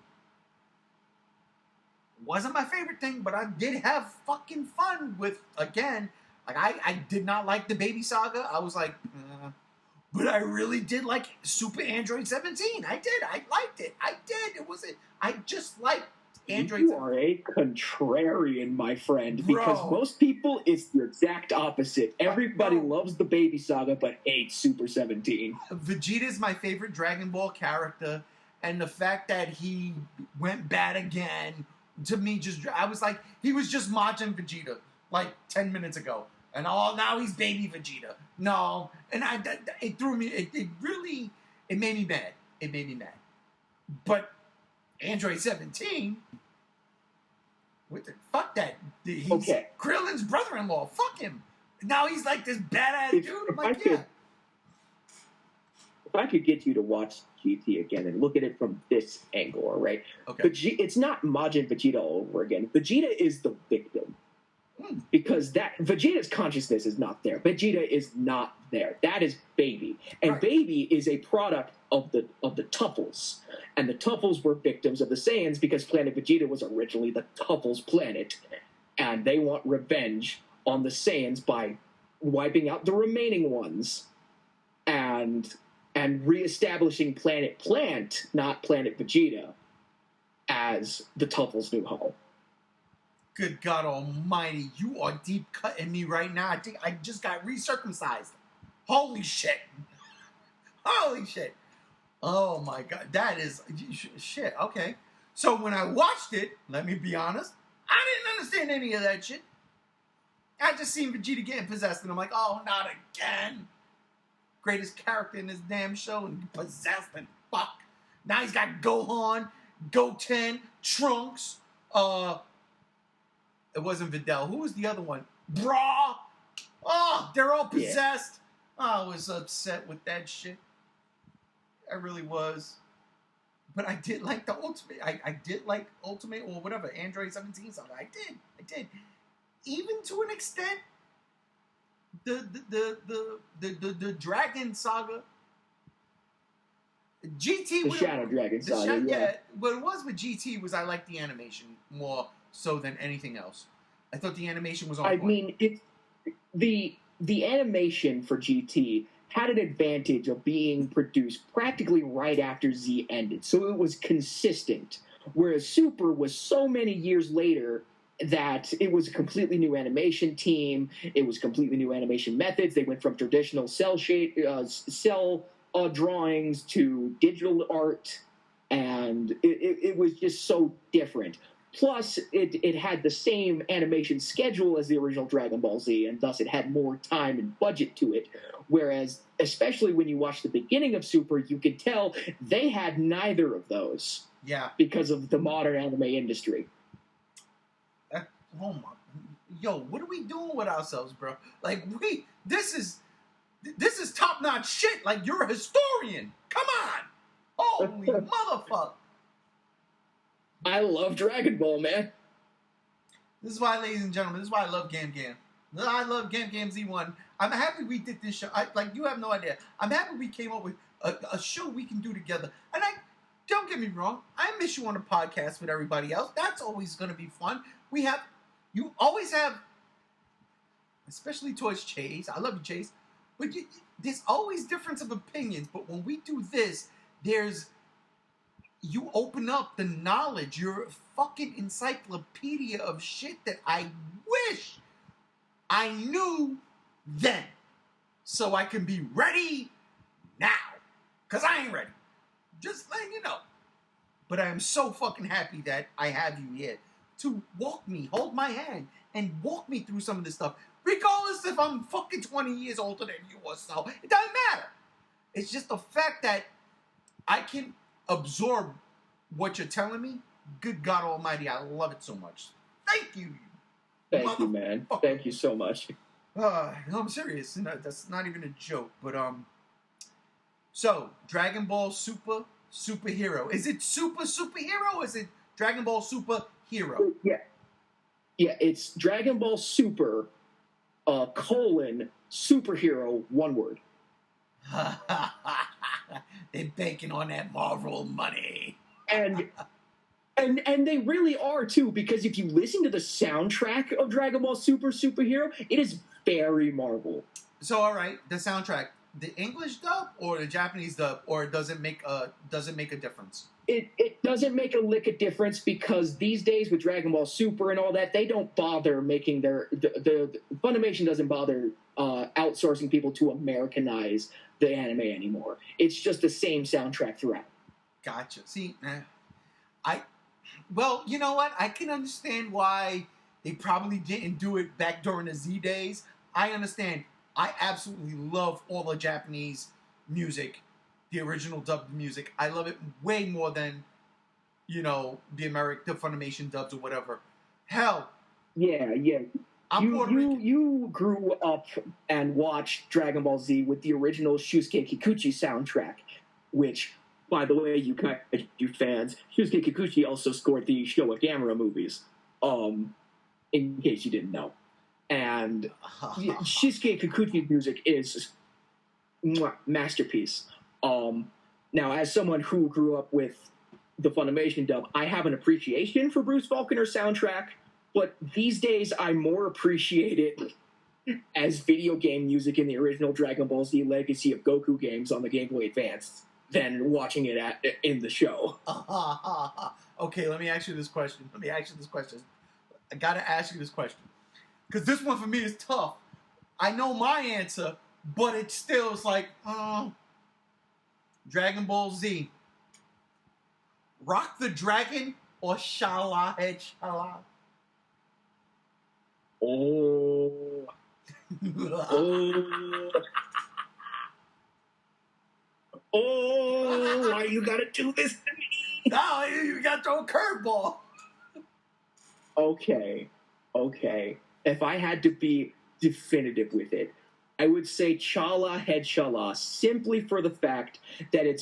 Wasn't my favorite thing, but I did have fucking fun with, again, like I did not like the Baby Saga. I was like, but I really did like Super Android 17. I did. I liked it. I did. I just liked Android 17. You are a contrarian, my friend, because most people, it's the exact opposite. Everybody loves the Baby Saga, but hates Super 17. Vegeta's my favorite Dragon Ball character, and the fact that he went bad again, to me, I was like, he was just Majin Vegeta, like 10 minutes ago. And now he's baby Vegeta. No. And it threw me, it made me mad. It made me mad. But Android 17, fuck that. He's Krillin's brother-in-law. Fuck him. Now he's like this badass dude. I'm like, yeah. If I could get you to watch GT again and look at it from this angle, all right? Okay. It's not Majin Vegeta all over again. Vegeta is the victim. Because Vegeta's consciousness is not there. Vegeta is not there. That is Baby. And Baby is a product of the Tuffles. And the Tuffles were victims of the Saiyans because Planet Vegeta was originally the Tuffles planet. And they want revenge on the Saiyans by wiping out the remaining ones and reestablishing Planet Plant, not Planet Vegeta, as the Tuffles' new home. Good God Almighty, you are deep cutting me right now. I think I just got recircumcised. Holy shit. Holy shit. Oh my God, that is shit. Okay. So when I watched it, let me be honest, I didn't understand any of that shit. I just seen Vegeta getting possessed, and I'm like, oh, not again. Greatest character in this damn show, and possessed, and fuck. Now he's got Gohan, Goten, Trunks, it wasn't Videl. Who was the other one? Bra! Oh, they're all possessed. Yeah. I was upset with that shit. I really was. But I did like the Ultimate. I did like Ultimate or whatever, Android 17 something. I did. Even to an extent, the Dragon Saga. GT. The Shadow Dragon Saga. Yeah. What it was with GT was I liked the animation more so than anything else. I thought the animation was on point. I mean, the animation for GT had an advantage of being produced practically right after Z ended, so it was consistent. Whereas Super was so many years later, that it was a completely new animation team. It was completely new animation methods. They went from traditional cell drawings to digital art, and it was just so different. Plus, it had the same animation schedule as the original Dragon Ball Z, and thus it had more time and budget to it. Whereas, especially when you watch the beginning of Super, you could tell they had neither of those. Yeah. Because of the modern anime industry. Oh my, yo, what are we doing with ourselves, bro? Like this is top notch shit. Like you're a historian. Come on, holy motherfucker. I love Dragon Ball, man. This is why, ladies and gentlemen, this is why I love Gam Gam. I love Gam Gam Z1. I'm happy we did this show. You have no idea. I'm happy we came up with a show we can do together. And don't get me wrong, I miss you on a podcast with everybody else. That's always going to be fun. You always have, especially towards Chase. I love you, Chase. But there's always difference of opinions. But when we do this, you open up the knowledge. You're a fucking encyclopedia of shit that I wish I knew then. So I can be ready now. Because I ain't ready. Just letting you know. But I am so fucking happy that I have you here to hold my hand, and walk me through some of this stuff. Regardless if I'm fucking 20 years older than you or so. It doesn't matter. It's just the fact that I can absorb what you're telling me. Good God Almighty, I love it so much. Thank you. Thank you, man. Thank you so much. No, I'm serious. No, that's not even a joke. But so Dragon Ball Superhero. Is it superhero? Or is it Dragon Ball Super Hero? Yeah. It's Dragon Ball Super, superhero, one word. They're banking on that Marvel money. And they really are too, because if you listen to the soundtrack of Dragon Ball Superhero, it is very Marvel. So all right, the soundtrack, the English dub or the Japanese dub, or does it make a difference? It doesn't make a lick of difference, because these days with Dragon Ball Super and all that, they don't bother making the Funimation doesn't bother outsourcing people to Americanize the anime anymore. It's just the same soundtrack throughout. Gotcha. See, well, you know what? I can understand why they probably didn't do it back during the Z days. I understand. I absolutely love all the Japanese music, the original dubbed music. I love it way more than, the Funimation dubs or whatever. Hell. Yeah. You grew up and watched Dragon Ball Z with the original Shusuke Kikuchi soundtrack, which, by the way, you fans, Shusuke Kikuchi also scored the Showa Gamera movies, in case you didn't know. And Shusuke Kikuchi's music is masterpiece. Now, as someone who grew up with the Funimation dub, I have an appreciation for Bruce Faulconer's soundtrack, but these days I more appreciate it as video game music in the original Dragon Ball Z Legacy of Goku games on the Game Boy Advance than watching it in the show. Okay, let me ask you this question. I gotta ask you this question. Because this one for me is tough. I know my answer, but it still is like, Dragon Ball Z. Rock the Dragon or Shala Head Shala? Oh. Why you gotta do this to me? No, you gotta throw a curveball. Okay. If I had to be definitive with it, I would say Chala Head Chala, simply for the fact that it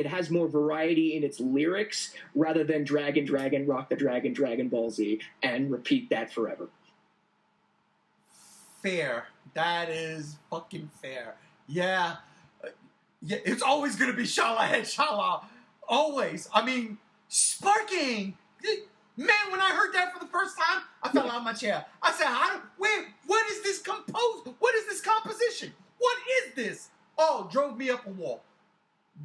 has more variety in its lyrics rather than Dragon, Rock the Dragon, Dragon Ball Z, and repeat that forever. Fair. That is fucking fair. Yeah, it's always gonna be Shala Head Shala. Always. I mean, sparking. Man, when I heard that for the first time, I fell out of my chair. I said, what is this composed? What is this composition? What is this? Oh, drove me up a wall.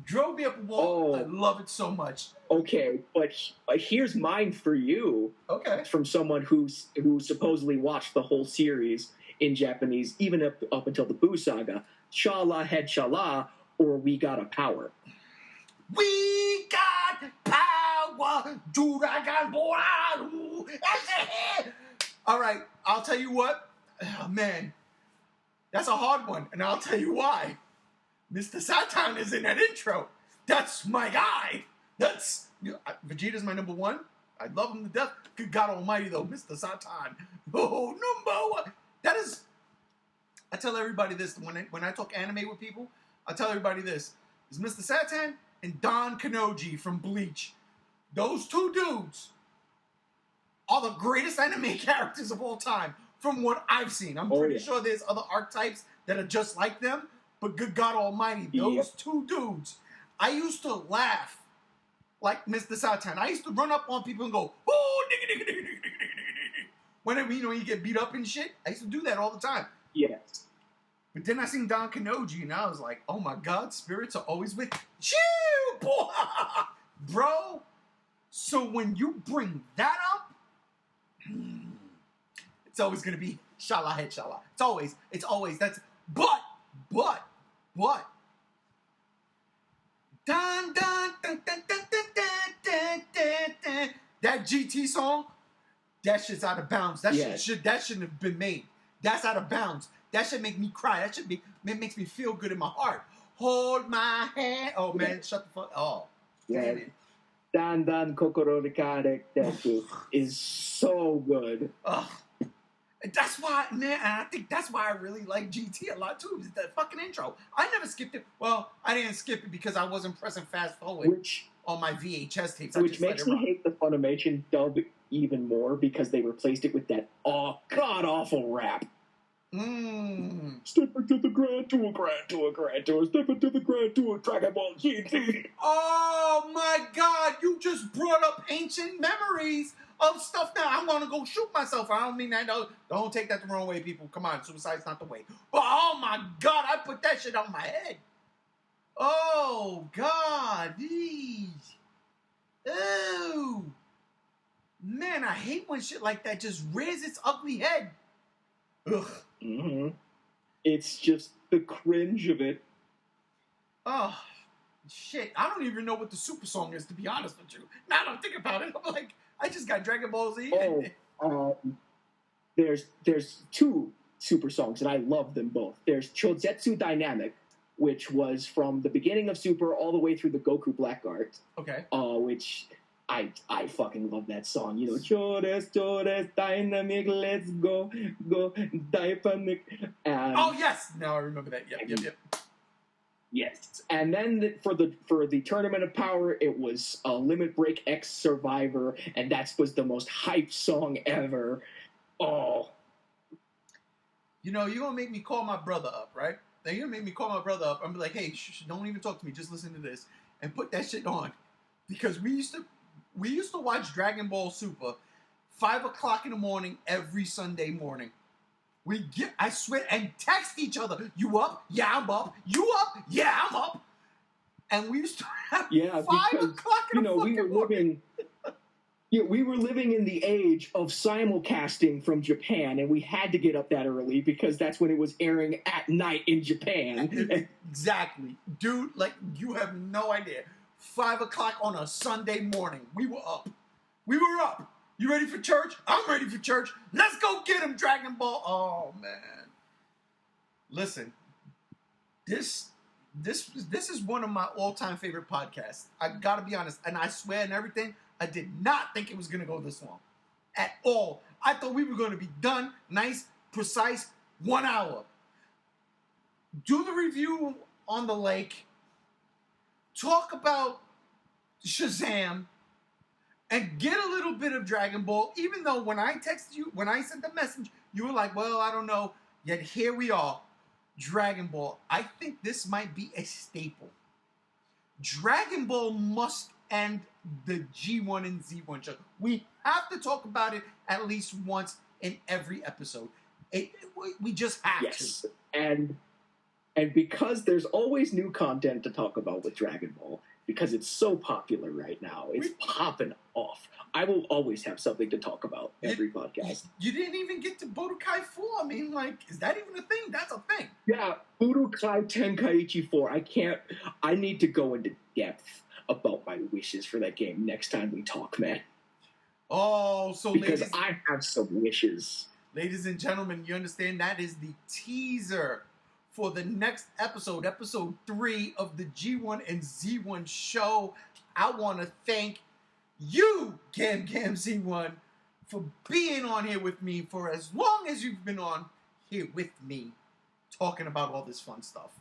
Drove me up a wall. Oh. I love it so much. Okay, but here's mine for you. Okay. From someone who supposedly watched the whole series in Japanese, even up until the Boo Saga. Shala Head Shala, or We Got a Power. We got power, Dragon Ball. All right, I'll tell you what. Oh, man, that's a hard one, and I'll tell you why. Mr. Satan is in that intro. That's my guy. Vegeta's my number one. I love him to death. Good God Almighty, though, Mr. Satan. Oh, number one. That is. I tell everybody this when I talk anime with people. I tell everybody this: is Mr. Satan and Don Kanoji from Bleach. Those two dudes are the greatest anime characters of all time, from what I've seen. I'm pretty sure there's other archetypes that are just like them, but good God Almighty, those two dudes. I used to laugh like Mr. Satan. I used to run up on people and go, "Oh, nigga, nigga, nigga, nigga, nigga, nigga." Whenever you get beat up and shit, I used to do that all the time. Yes. But then I seen Don Kanoji, and I was like, "Oh my God, spirits are always with you, boy, bro." So when you bring that up, it's always gonna be Shala Head Shala. It's always that's. But, dun dun dun dun dun dun dun dun dun dun. That GT song, that shit's out of bounds. That shit shouldn't have been made. That's out of bounds. That should make me cry. That should makes me feel good in my heart. Hold my hand. Oh man, shut the fuck. Oh, damn it. Dan Dan Kokoro Rikare is so good. That's why, man, and I think that's why I really like GT a lot too. Is that fucking intro. I never skipped it. Well, I didn't skip it because I wasn't pressing fast forward on my VHS tapes. Which makes me hate the Funimation dub even more because they replaced it with that god awful rap. Step into the grand to a grand to a grand to a step into the grand to a Dragon Ball GT. Oh my God! You just brought up ancient memories of stuff. Now I'm gonna go shoot myself. I don't mean that. Don't take that the wrong way, people. Come on, suicide's not the way. But oh my God, I put that shit on my head. Oh God, oh man, I hate when shit like that just rears its ugly head. Ugh. Mm-hmm. It's just the cringe of it. Oh, shit. I don't even know what the super song is, to be honest with you. Now that I think about it, I'm like, I just got Dragon Ball Z. There's two super songs, and I love them both. There's Chozetsu Dynamic, which was from the beginning of Super all the way through the Goku Black Art. Okay. Which... I fucking love that song. You know, Chores, Dynamic, let's go, Dynamic. Oh, yes! Now I remember that. Yep. Yes. And then for the Tournament of Power, it was Limit Break X Survivor, and that was the most hyped song ever. Oh. You know, you're going to make me call my brother up, right? Now, you're going to make me call my brother up and be like, hey, don't even talk to me. Just listen to this. And put that shit on. Because we used to watch Dragon Ball Super 5 o'clock in the morning every Sunday morning. I swear, and text each other. You up? Yeah, I'm up. You up? Yeah, I'm up. And we used to have 5 o'clock in the morning. We were living in the age of simulcasting from Japan, and we had to get up that early because that's when it was airing at night in Japan. Exactly. Dude, like, you have no idea. 5 o'clock on a Sunday morning. We were up. You ready for church? I'm ready for church. Let's go get him, Dragon Ball. Oh, man. Listen, this is one of my all-time favorite podcasts. I gotta be honest, and I swear and everything, I did not think it was gonna go this long. At all. I thought we were gonna be done, nice, precise, 1 hour. Do the review on the lake. Talk about Shazam and get a little bit of Dragon Ball, even though when I texted you, when I sent the message, you were like, well, I don't know. Yet here we are, Dragon Ball. I think this might be a staple. Dragon Ball must end the G1 and Z1 show. We have to talk about it at least once in every episode. We just have to. And And because there's always new content to talk about with Dragon Ball, because it's so popular right now, it's popping off. I will always have something to talk about every podcast. You didn't even get to Budokai 4. I mean, like, is that even a thing? That's a thing. Yeah, Budokai Tenkaichi 4. I need to go into depth about my wishes for that game next time we talk, man. Oh, so because I have some wishes. Ladies and gentlemen, you understand that is the teaser for the next episode, episode 3 of the G1 and Z1 show. I want to thank you, Gam Gam Z1, for being on here with me for as long as you've been on here with me, talking about all this fun stuff.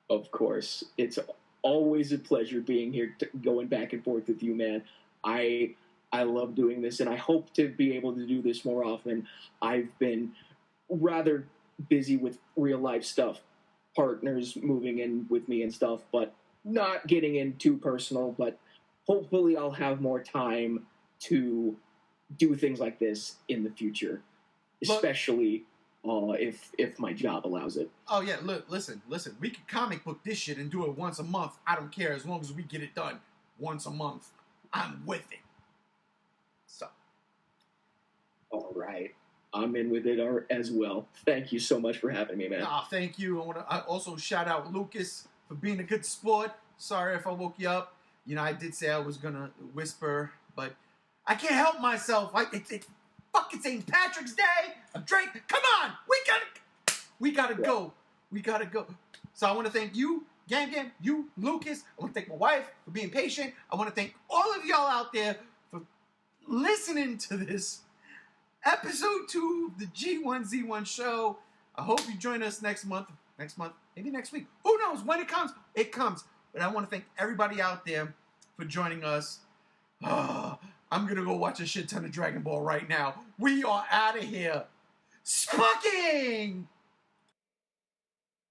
Of course. It's always a pleasure being here, going back and forth with you, man. I love doing this, and I hope to be able to do this more often. I've been rather busy with real life stuff, partners moving in with me and stuff, but not getting in too personal. But hopefully I'll have more time to do things like this in the future, especially if my job allows it. Oh yeah, look, listen, we can comic book this shit and do it once a month. I don't care, as long as we get it done once a month. I'm with it. So all right, I'm in with it as well. Thank you so much for having me, man. Thank you. I also shout out Lucas for being a good sport. Sorry if I woke you up. You know, I did say I was gonna whisper, but I can't help myself. It's fucking St. Patrick's Day. Drake, come on, we gotta go. We gotta go. So I want to thank you, Gam Gam, you, Lucas. I want to thank my wife for being patient. I want to thank all of y'all out there for listening to this episode 2 of the G1Z1 show. I hope you join us next month, maybe next week. Who knows? When it comes, it comes. But I want to thank everybody out there for joining us. I'm going to go watch a shit ton of Dragon Ball right now. We are out of here. Spucking!